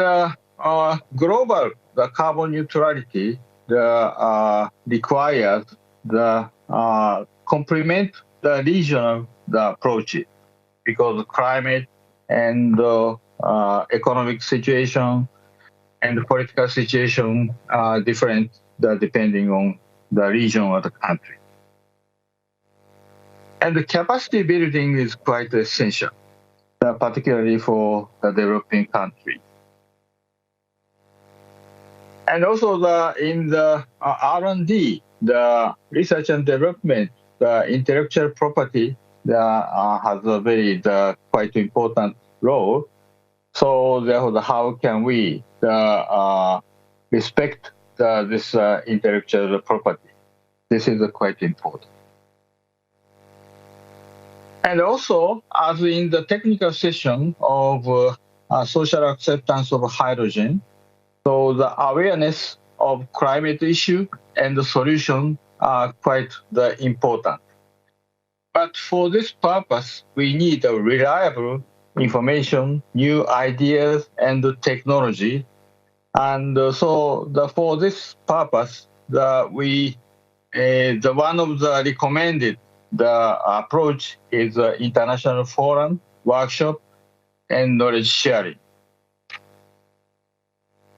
global carbon neutrality requires complement the regional approaches, because climate and economic situation and political situation are different depending on the region or the country. And the capacity building is quite essential, particularly for the developing country. And also in the R&D, the research and development, the intellectual property has a very quite important role. So therefore, how can we respect this intellectual property? This is quite important. And also, as in the technical session of social acceptance of hydrogen, so the awareness of climate issue and the solution are quite important. But for this purpose, we need a reliable information, new ideas, and technology. And so for this purpose, one of the recommended approach is international forum, workshop, and knowledge sharing.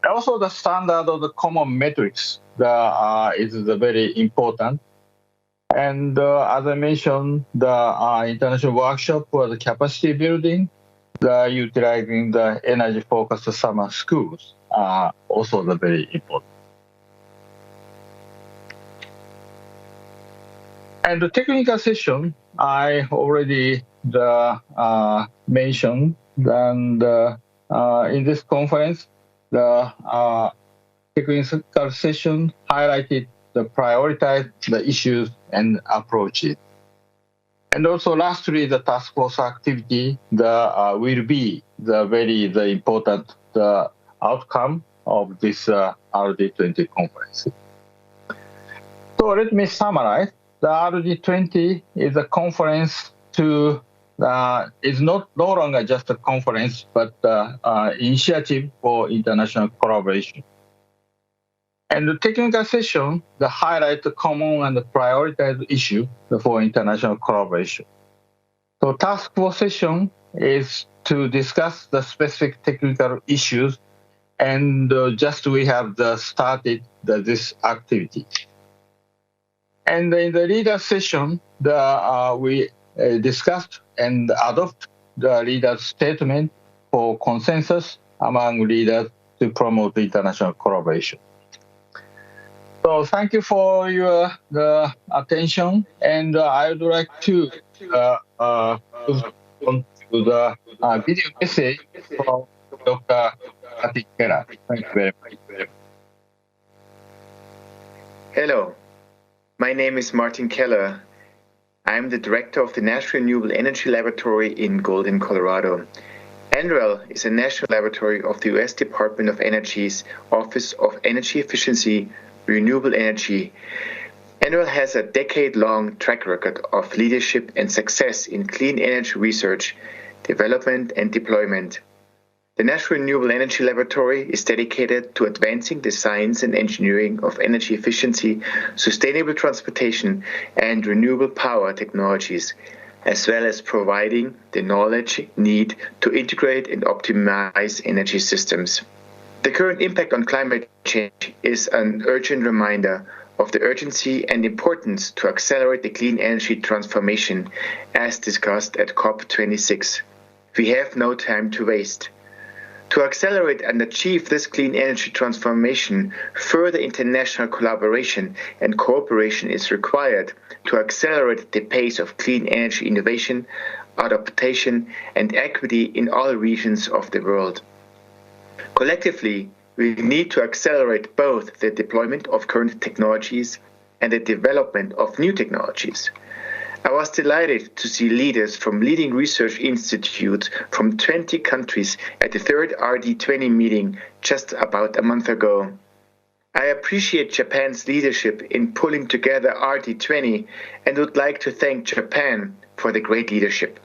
Also, the standard of the common metrics is very important. And as I mentioned, the international workshop for the capacity building, utilizing the energy-focused summer schools are also very important. And the technical session, I already mentioned, and in this conference, the technical session highlighted the prioritize the issues and approaches. And also lastly, the task force activity will be the very important outcome of this RD20 conference. So let me summarize. The RD20 is a conference is no longer just a conference, but initiative for international collaboration. And the technical session highlight the common and the prioritized issue for international collaboration. So task force session is to discuss the specific technical issues, and we have started this activity. And in the leader session, we discussed and adopt the leader's statement for consensus among leaders to promote international collaboration. So thank you for your attention, and I would like to move on to the video essay from Dr. Keller. Thank you very much. Hello, my name is Martin Keller. I'm the director of the National Renewable Energy Laboratory in Golden, Colorado. NREL is a national laboratory of the U.S. Department of Energy's Office of Energy Efficiency, Renewable Energy. NREL has a decade-long track record of leadership and success in clean energy research, development, and deployment. The National Renewable Energy Laboratory is dedicated to advancing the science and engineering of energy efficiency, sustainable transportation, and renewable power technologies, as well as providing the knowledge needed to integrate and optimize energy systems. The current impact on climate change is an urgent reminder of the urgency and importance to accelerate the clean energy transformation as discussed at COP26. We have no time to waste. To accelerate and achieve this clean energy transformation, further international collaboration and cooperation is required to accelerate the pace of clean energy innovation, adaptation, and equity in all regions of the world. Collectively, we need to accelerate both the deployment of current technologies and the development of new technologies. I was delighted to see leaders from leading research institutes from 20 countries at the third RD20 meeting just about a month ago. I appreciate Japan's leadership in pulling together RD20 and would like to thank Japan for the great leadership.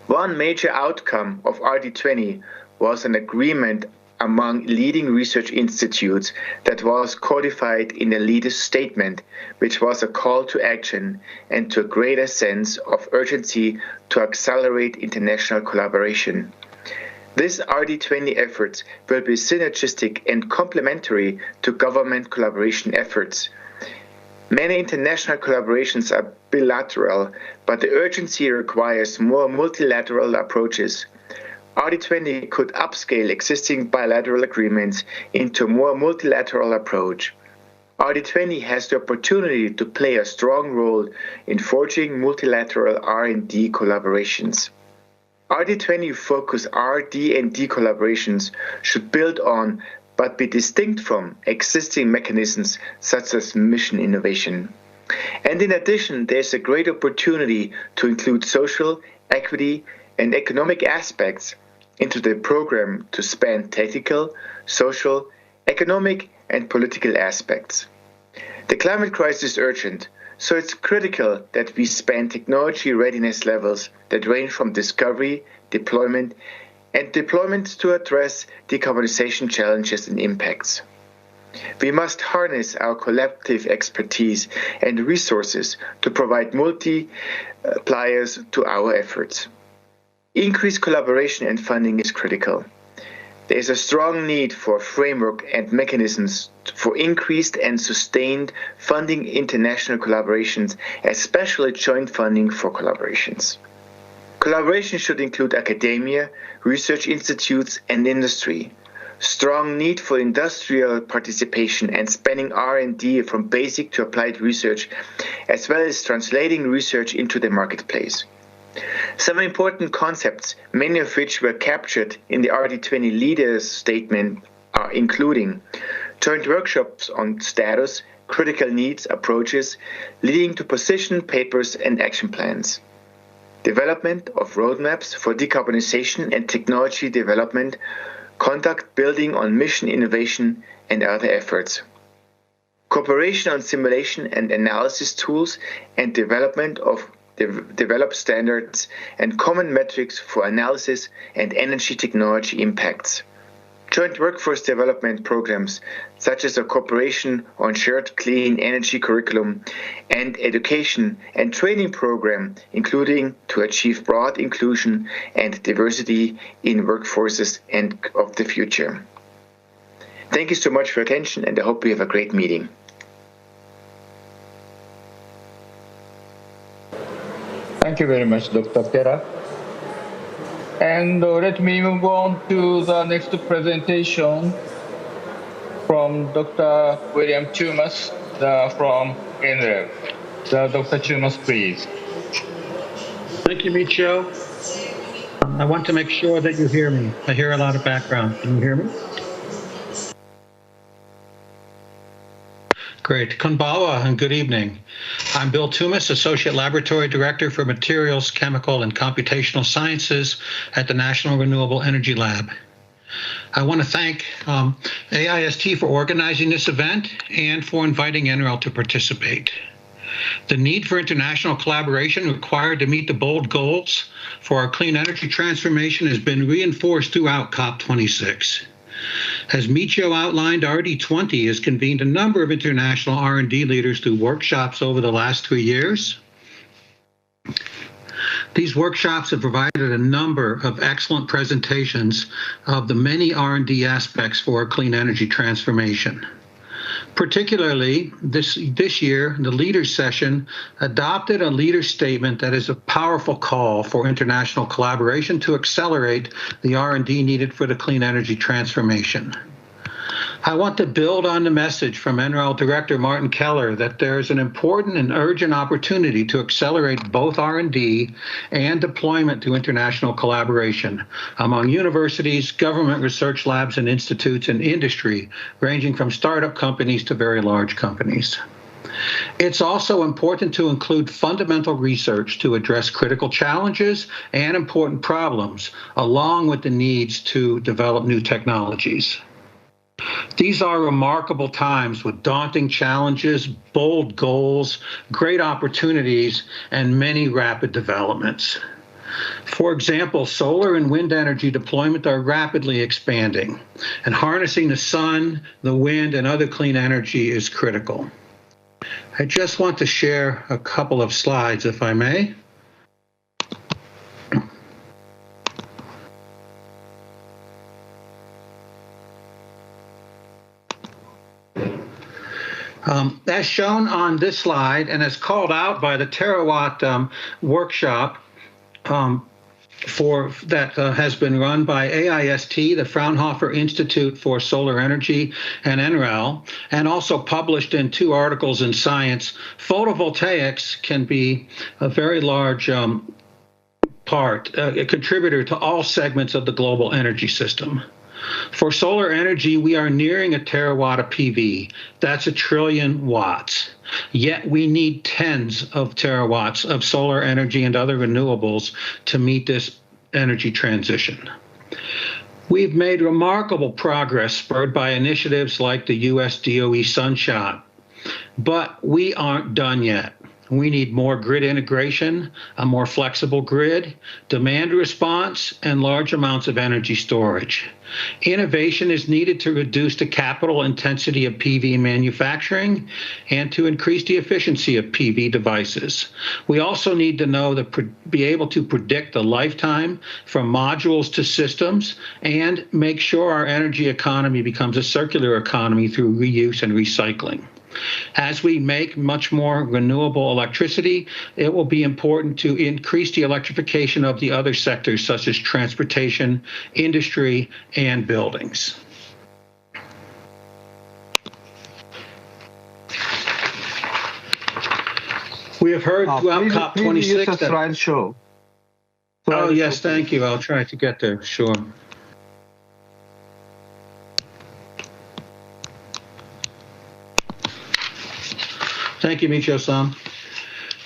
One major outcome of RD20 was an agreement among leading research institutes that was codified in a leader's statement, which was a call to action and to a greater sense of urgency to accelerate international collaboration. These RD20 efforts will be synergistic and complementary to government collaboration efforts. Many international collaborations are bilateral, but the urgency requires more multilateral approaches. RD20 could upscale existing bilateral agreements into a more multilateral approach. RD20 has the opportunity to play a strong role in forging multilateral R&D collaborations. RD20 focused RD&D collaborations should build on but be distinct from existing mechanisms such as mission innovation. And in addition, there's a great opportunity to include social, equity, and economic aspects into the program to span technical, social, economic, and political aspects. The climate crisis is urgent, so it's critical that we span technology readiness levels that range from discovery, deployment, and deployment to address decarbonization challenges and impacts. We must harness our collective expertise and resources to provide multipliers to our efforts. Increased collaboration and funding is critical. There is a strong need for a framework and mechanisms for increased and sustained funding international collaborations, especially joint funding for collaborations. Collaboration should include academia, research institutes, and industry. Strong need for industrial participation and spanning R&D from basic to applied research, as well as translating research into the marketplace. Some important concepts, many of which were captured in the RD20 leaders statement, are including joint workshops on status, critical needs, approaches, leading to position papers and action plans, development of roadmaps for decarbonization and technology development, conduct building on mission innovation and other efforts, cooperation on simulation and analysis tools and development of develop standards and common metrics for analysis and energy technology impacts. Joint workforce development programs, such as a cooperation on shared clean energy curriculum and education and training program, including to achieve broad inclusion and diversity in workforces and of the future. Thank you so much for your attention, and I hope we have a great meeting. Thank you very much, Dr. Keller. And let me move on to the next presentation from Dr. William Tumas from NREL. Dr. Tumas, please. Thank you, Michio. I want to make sure that you hear me. I hear a lot of background. Can you hear me? Great. Konbawa and good evening. I'm Bill Tumas, Associate Laboratory Director for Materials, Chemical, and Computational Sciences at the National Renewable Energy Lab. I want to thank AIST for organizing this event and for inviting NREL to participate. The need for international collaboration required to meet the bold goals for our clean energy transformation has been reinforced throughout COP26. As Michio outlined, RD20 has convened a number of international R&D leaders through workshops over the last 3 years. These workshops have provided a number of excellent presentations of the many R&D aspects for a clean energy transformation. Particularly, this year, the Leaders Session adopted a leader statement that is a powerful call for international collaboration to accelerate the R&D needed for the clean energy transformation. I want to build on the message from NREL Director Martin Keller that there is an important and urgent opportunity to accelerate both R&D and deployment through international collaboration among universities, government research labs and institutes, and industry, ranging from startup companies to very large companies. It's also important to include fundamental research to address critical challenges and important problems, along with the needs to develop new technologies. These are remarkable times with daunting challenges, bold goals, great opportunities, and many rapid developments. For example, solar and wind energy deployment are rapidly expanding, and harnessing the sun, the wind, and other clean energy is critical. I just want to share a couple of slides, if I may. As shown on this slide, and as called out by the Terawatt workshop that has been run by AIST, the Fraunhofer Institute for Solar Energy, and NREL, and also published in 2 articles in Science, photovoltaics can be a very large a contributor to all segments of the global energy system. For solar energy, we are nearing a terawatt of PV. That's 1 trillion watts. Yet we need tens of terawatts of solar energy and other renewables to meet this energy transition. We've made remarkable progress spurred by initiatives like the US DOE Sunshot, but we aren't done yet. We need more grid integration, a more flexible grid, demand response, and large amounts of energy storage. Innovation is needed to reduce the capital intensity of PV manufacturing and to increase the efficiency of PV devices. We also need to be able to predict the lifetime from modules to systems and make sure our energy economy becomes a circular economy through reuse and recycling. As we make much more renewable electricity, it will be important to increase the electrification of the other sectors such as transportation, industry, and buildings. We have heard throughout COP26 that... slideshow. Oh, yes, thank you. I'll try to get there, sure. Thank you, Michio-san.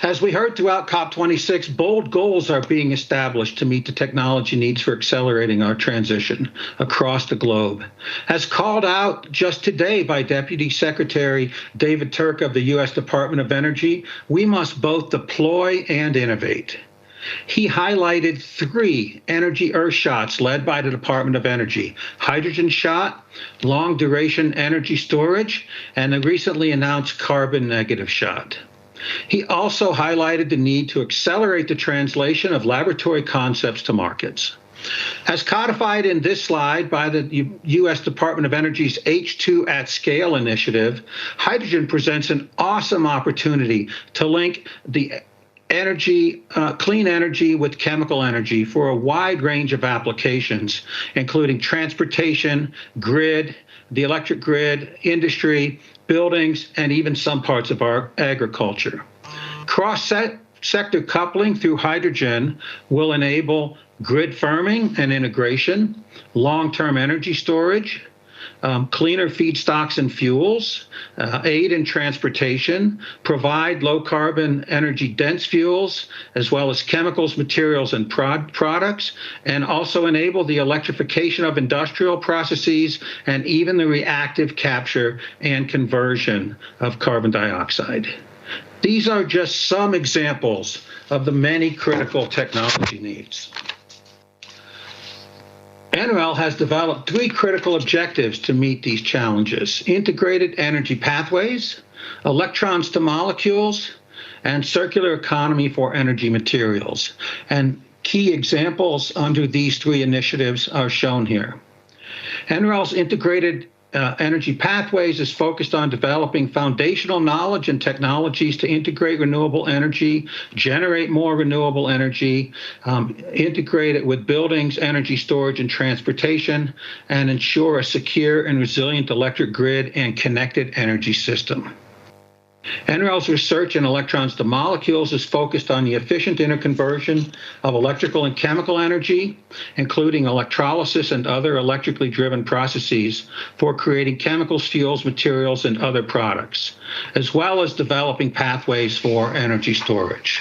As we heard throughout COP26, bold goals are being established to meet the technology needs for accelerating our transition across the globe. As called out just today by Deputy Secretary David Turk of the U.S. Department of Energy, we must both deploy and innovate. He highlighted 3 energy earth shots led by the Department of Energy: hydrogen shot, long duration energy storage, and the recently announced carbon negative shot. He also highlighted the need to accelerate the translation of laboratory concepts to markets. As codified in this slide by the U.S. Department of Energy's H2 at Scale initiative, hydrogen presents an awesome opportunity to link the clean energy with chemical energy for a wide range of applications, including transportation, grid, the electric grid, industry, buildings, and even some parts of our agriculture. Cross-sector coupling through hydrogen will enable grid firming and integration, long-term energy storage, cleaner feedstocks and fuels, aid in transportation, provide low-carbon energy-dense fuels, as well as chemicals, materials, and products, and also enable the electrification of industrial processes and even the reactive capture and conversion of carbon dioxide. These are just some examples of the many critical technology needs. NREL has developed 3 critical objectives to meet these challenges: integrated energy pathways, electrons to molecules, and circular economy for energy materials. And key examples under these 3 initiatives are shown here. NREL's integrated Energy Pathways is focused on developing foundational knowledge and technologies to integrate renewable energy, generate more renewable energy, integrate it with buildings, energy storage, and transportation, and ensure a secure and resilient electric grid and connected energy system. NREL's research in electrons to molecules is focused on the efficient interconversion of electrical and chemical energy, including electrolysis and other electrically driven processes for creating chemicals, fuels, materials, and other products, as well as developing pathways for energy storage.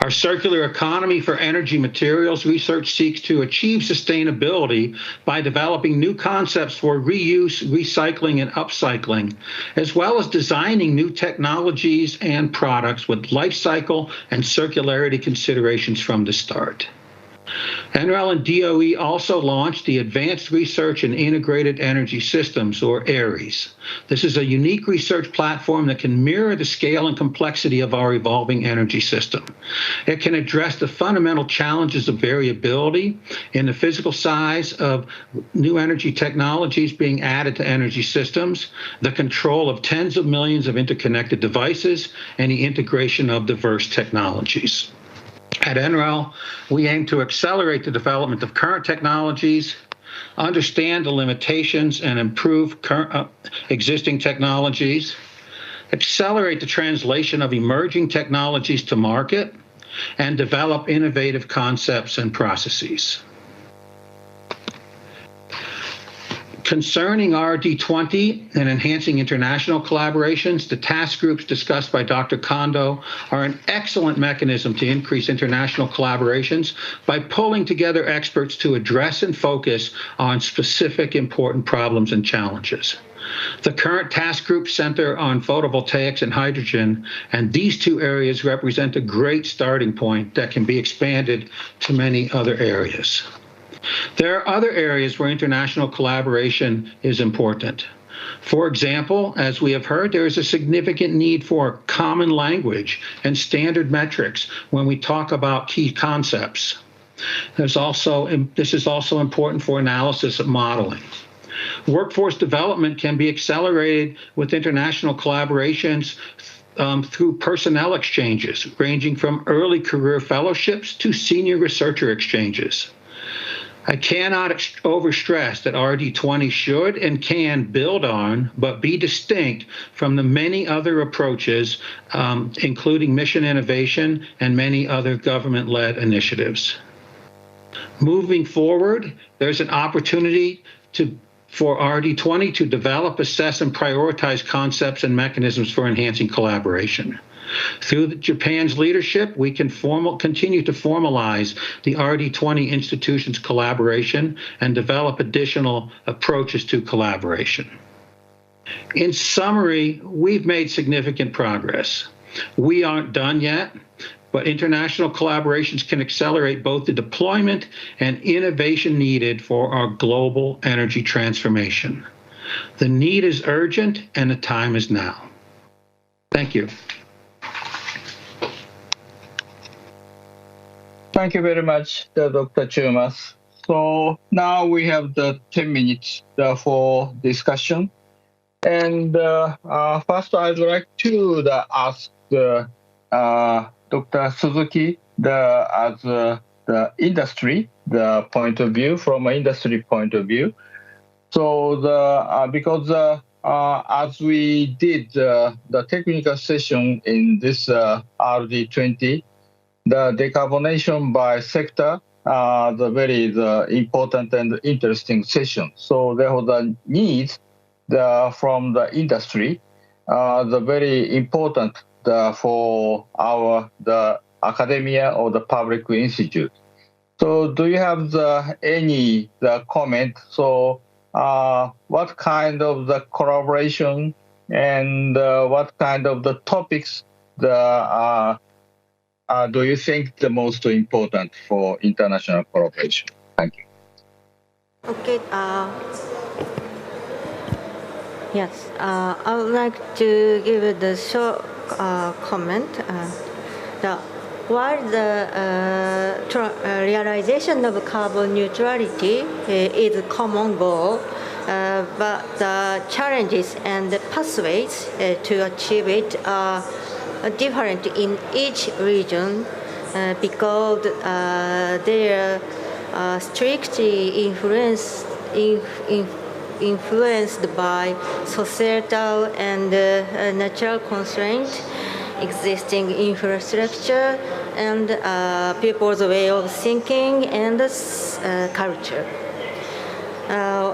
Our circular economy for energy materials research seeks to achieve sustainability by developing new concepts for reuse, recycling, and upcycling, as well as designing new technologies and products with life cycle and circularity considerations from the start. NREL and DOE also launched the Advanced Research in Integrated Energy Systems, or ARIES. This is a unique research platform that can mirror the scale and complexity of our evolving energy system. It can address the fundamental challenges of variability in the physical size of new energy technologies being added to energy systems, the control of tens of millions of interconnected devices, and the integration of diverse technologies. At NREL, we aim to accelerate the development of current technologies, understand the limitations and improve existing technologies, accelerate the translation of emerging technologies to market, and develop innovative concepts and processes. Concerning RD20 and enhancing international collaborations, the task groups discussed by Dr. Kondo are an excellent mechanism to increase international collaborations by pulling together experts to address and focus on specific important problems and challenges. The current task groups center on photovoltaics and hydrogen, and these two areas represent a great starting point that can be expanded to many other areas. There are other areas where international collaboration is important. For example, as we have heard, there is a significant need for common language and standard metrics when we talk about key concepts. This is also important for analysis of modeling. Workforce development can be accelerated with international collaborations through personnel exchanges, ranging from early career fellowships to senior researcher exchanges. I cannot overstress that RD20 should and can build on, but be distinct from the many other approaches, including mission innovation and many other government-led initiatives. Moving forward, there's an opportunity for RD20 to develop, assess, and prioritize concepts and mechanisms for enhancing collaboration. Through Japan's leadership, we can continue to formalize the RD20 institution's collaboration and develop additional approaches to collaboration. In summary, we've made significant progress. We aren't done yet, but international collaborations can accelerate both the deployment and innovation needed for our global energy transformation. The need is urgent, and the time is now. Thank you. Thank you very much, Dr. Chumas. So now we have the 10 minutes for discussion. And first, I'd like to ask Dr. Suzuki, as the industry, the point of view, from an industry point of view. So because as we did the technical session in this RD20, the decarbonization by sector, the very important and interesting session. So therefore, the needs from the industry, the very important for the academia or the public institute. So do you have any comment? So what kind of the collaboration and what kind of the topics do you think the most important for international collaboration? Thank you. Okay. Yes, I would like to give the short comment. While the realization of carbon neutrality is a common goal, but the challenges and the pathways to achieve it are different in each region because they are strictly influenced by societal and natural constraints, existing infrastructure, and people's way of thinking and culture.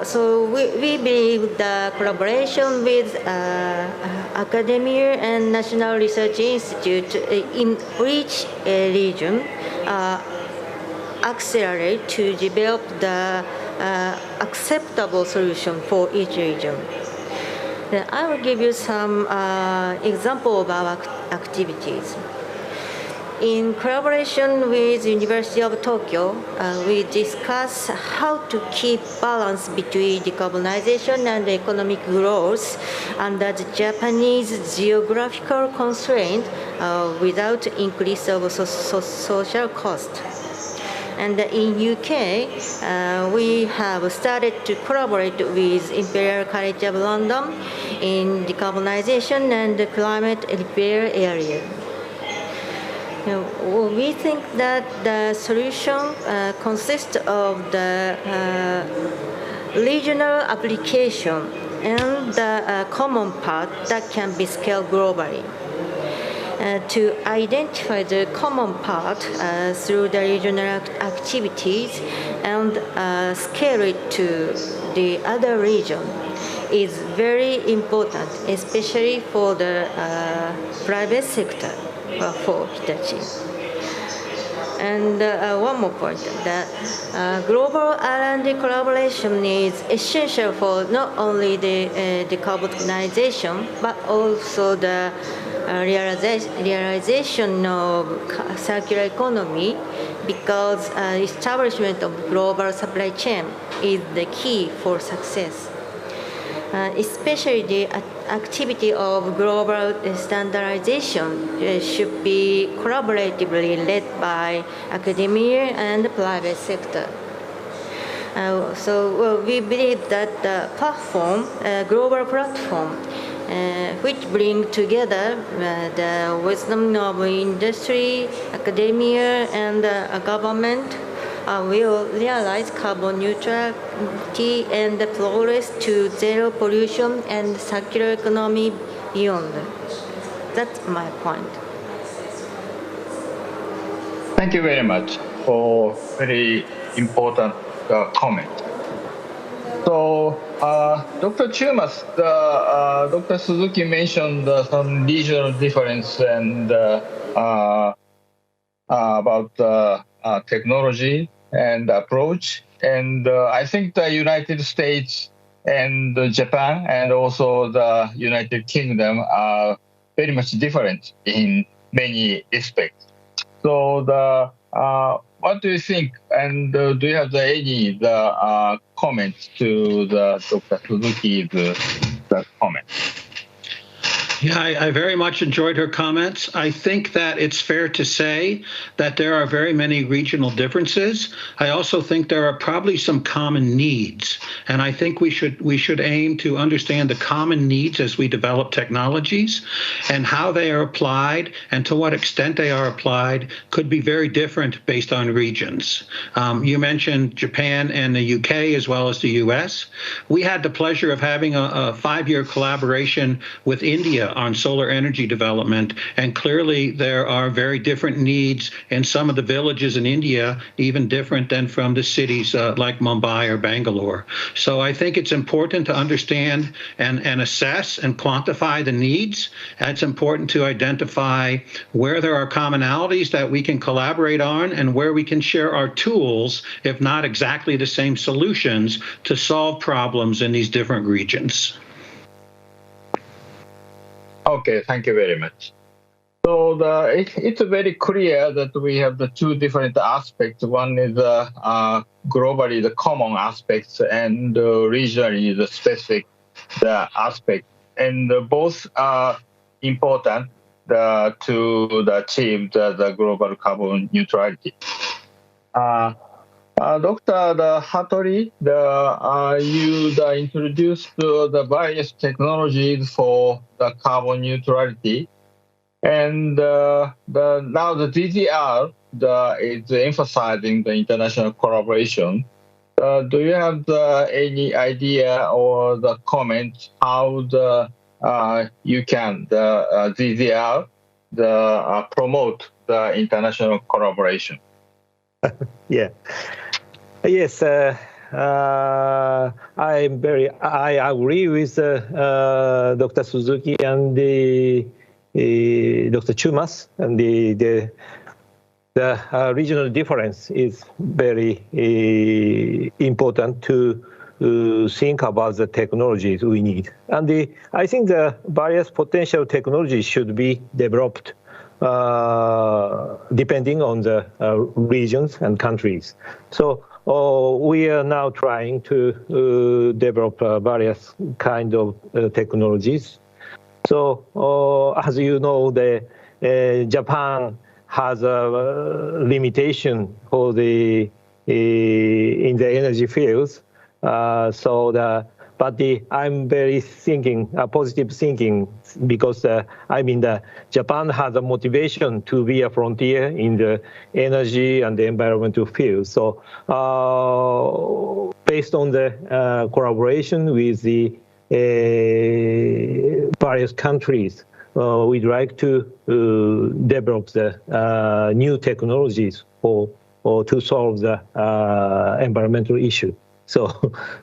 So we believe the collaboration with academia and national research institute in each region accelerate to develop the acceptable solution for each region. I will give you some example of our activities. In collaboration with University of Tokyo, we discuss how to keep balance between decarbonization and economic growth under the Japanese geographical constraint without increase of social cost. And in UK, we have started to collaborate with Imperial College of London in decarbonization and climate repair area. We think that the solution consists of the regional application and the common part that can be scaled globally. To identify the common part through the regional activities and scale it to the other region is very important, especially for the private sector, for Hitachi. And one more point, that global R&D collaboration is essential for not only the decarbonization, but also the realization of circular economy, because establishment of global supply chain is the key for success. Especially the activity of global standardization should be collaboratively led by academia and the private sector. So we believe that the platform, global platform, which bring together the wisdom of industry, academia, and government, will realize carbon neutrality and progress to zero pollution and circular economy beyond. That's my point. Thank you very much for very important comment. So, Dr. Chumas, Dr. Suzuki mentioned some regional difference and about technology and approach. And I think the United States and Japan and also the United Kingdom are very much different in many aspects. So what do you think? And do you have any comments to the Dr. Suzuki's comment? Yeah, I very much enjoyed her comments. I think that it's fair to say that there are very many regional differences. I also think there are probably some common needs, and I think we should aim to understand the common needs as we develop technologies, and how they are applied and to what extent they are applied could be very different based on regions. You mentioned Japan and the UK as well as the US. We had the pleasure of having a 5-year collaboration with India on solar energy development, and clearly there are very different needs in some of the villages in India, even different than from the cities like Mumbai or Bangalore. So I think it's important to understand and assess and quantify the needs. It's important to identify where there are commonalities that we can collaborate on and where we can share our tools, if not exactly the same solutions, to solve problems in these different regions. Okay, thank you very much. So it's very clear that we have the two different aspects. One is globally the common aspects, and regionally the specific aspect. And both are important to achieve the global carbon neutrality. Dr. Hattori, you introduced the various technologies for the carbon neutrality, and now the GZR is emphasizing the international collaboration. Do you have any idea or the comment how you can GZR promote the international collaboration? Yeah. Yes, I agree with Dr. Suzuki and Dr. Chumas, and the regional difference is very important to think about the technologies we need. And I think the various potential technologies should be developed depending on the regions and countries. So we are now trying to develop various kind of technologies. So as you know, Japan has a limitation for in the energy fields. I'm very positive thinking, because Japan has a motivation to be a frontier in the energy and the environmental field. So based on the collaboration with the various countries, we'd like to develop the new technologies to solve the environmental issue. So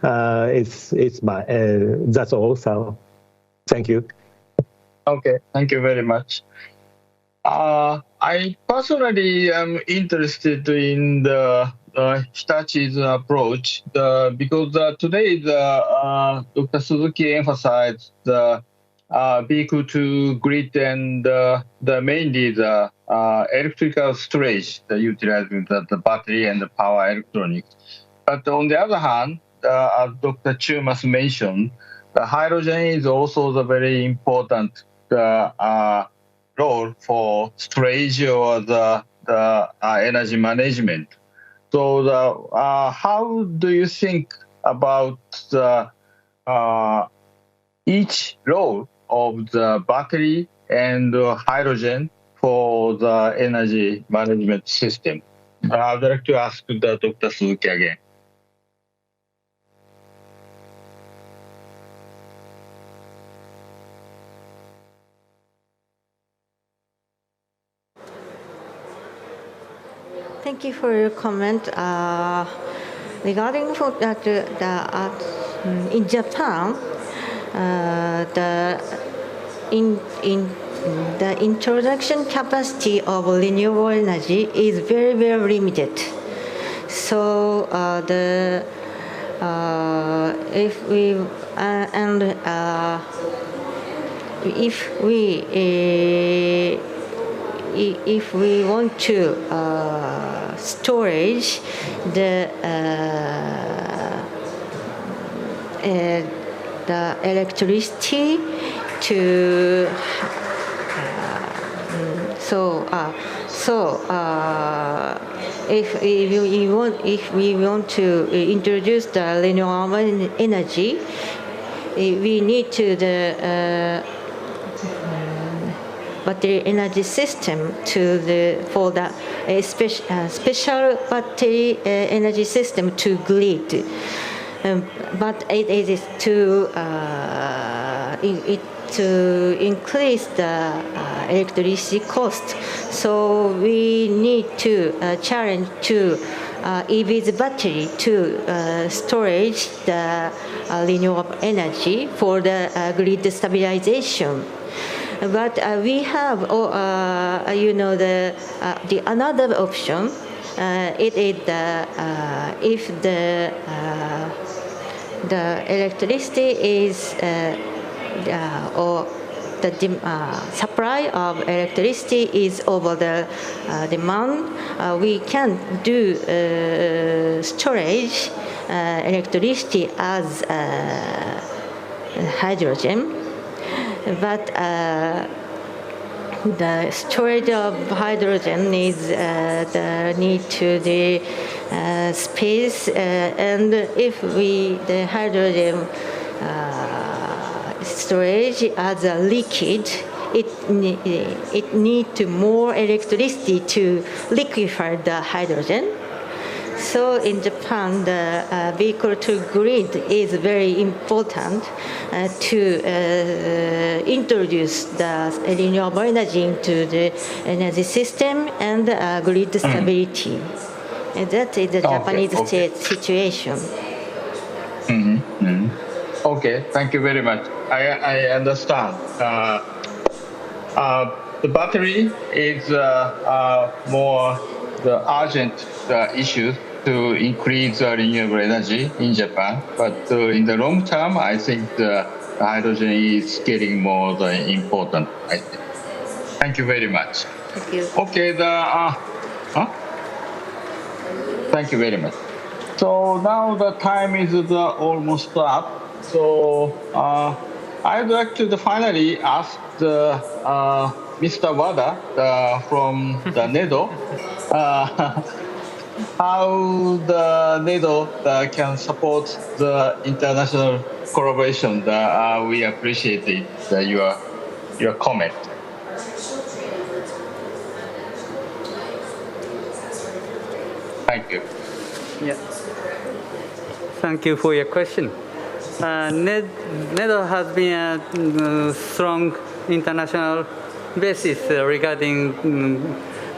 that's all. So thank you. Okay, thank you very much. I personally am interested in the Hitachi's approach because today Dr. Suzuki emphasized the vehicle to grid and mainly the electrical storage, utilizing the battery and the power electronics. But on the other hand, as Dr. Chumas mentioned, the hydrogen is also the very important role for storage or the energy management. So how do you think about each role of the battery and hydrogen for the energy management system? I'd like to ask Dr. Suzuki again. Thank you for your comment. Regarding in Japan, the introduction capacity of renewable energy is very, very limited. So if we want to storage the electricity to if we want to introduce the renewable energy, we need to the battery energy system for the special battery energy system to grid. But it is to increase the electricity cost. So we need to challenge to EV's battery to storage the renewable energy for the grid stabilization. But we have, the another option. It is if the electricity is or the supply of electricity is over the demand, we can do storage electricity as hydrogen. But the storage of hydrogen is the need to the space, and if the hydrogen storage as a liquid, it needs more electricity to liquefy the hydrogen. So in Japan, the vehicle to grid is very important to introduce the renewable energy into the energy system and grid stability. And that is the Japanese situation. Okay, thank you very much. I understand. The battery is more the urgent issue to increase renewable energy in Japan, but in the long term, I think the hydrogen is getting more important. I think. Thank you very much. Thank you. Okay, thank you very much. So now the time is almost up. So I'd like to finally ask Mr. Wada from the Nato how the Nato can support the international collaboration. We appreciate your comment. Thank you. Yeah. Thank you for your question. Nato has been a strong international basis regarding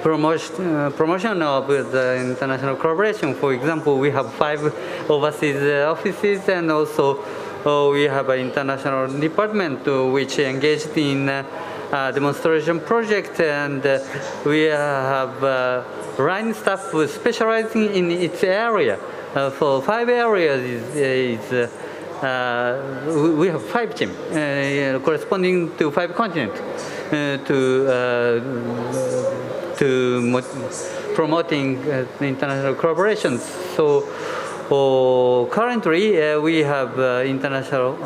promotion of the international collaboration. For example, we have 5 overseas offices, and also we have an international department which engaged in demonstration project, and we have line staff specializing in its area. For 5 areas we have 5 teams corresponding to 5 continents to promoting international collaborations. So currently we have international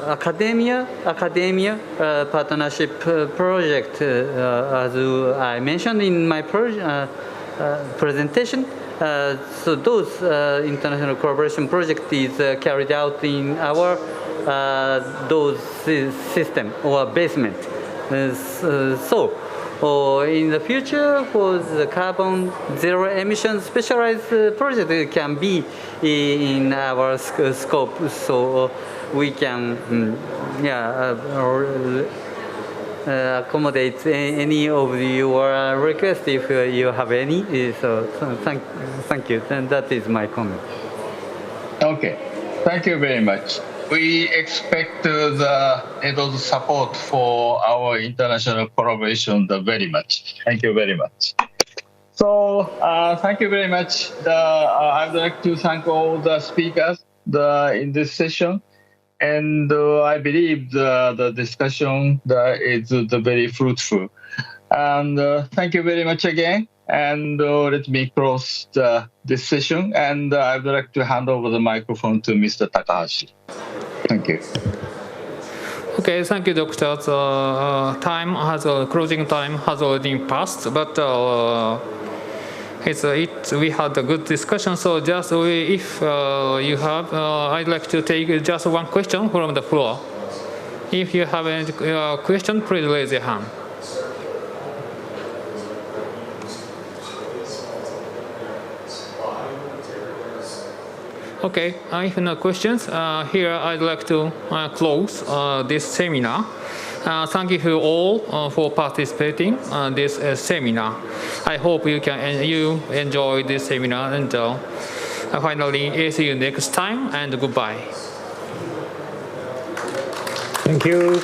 academia partnership project, as I mentioned in my presentation. So those international collaboration project is carried out in our those system or basement. So in the future, for the carbon zero emission specialized project, it can be in our scope. So we can accommodate any of your requests if you have any. So thank you. And that is my comment. Okay, thank you very much. We expect the NATO's support for our international collaboration very much. Thank you very much. So thank you very much. I'd like to thank all the speakers in this session. And I believe the discussion is very fruitful. And thank you very much again. And let me close this session. And I would like to hand over the microphone to Mr. Takahashi. Thank you. Okay, thank you, Doctor. Closing time has already passed, but we had a good discussion. So just if you have, I'd like to take just one question from the floor. If you have any question, please raise your hand. Okay, if no questions, here I'd like to close this seminar. Thank you all for participating in this seminar. I hope you enjoy this seminar, and finally, see you next time, and goodbye. Thank you.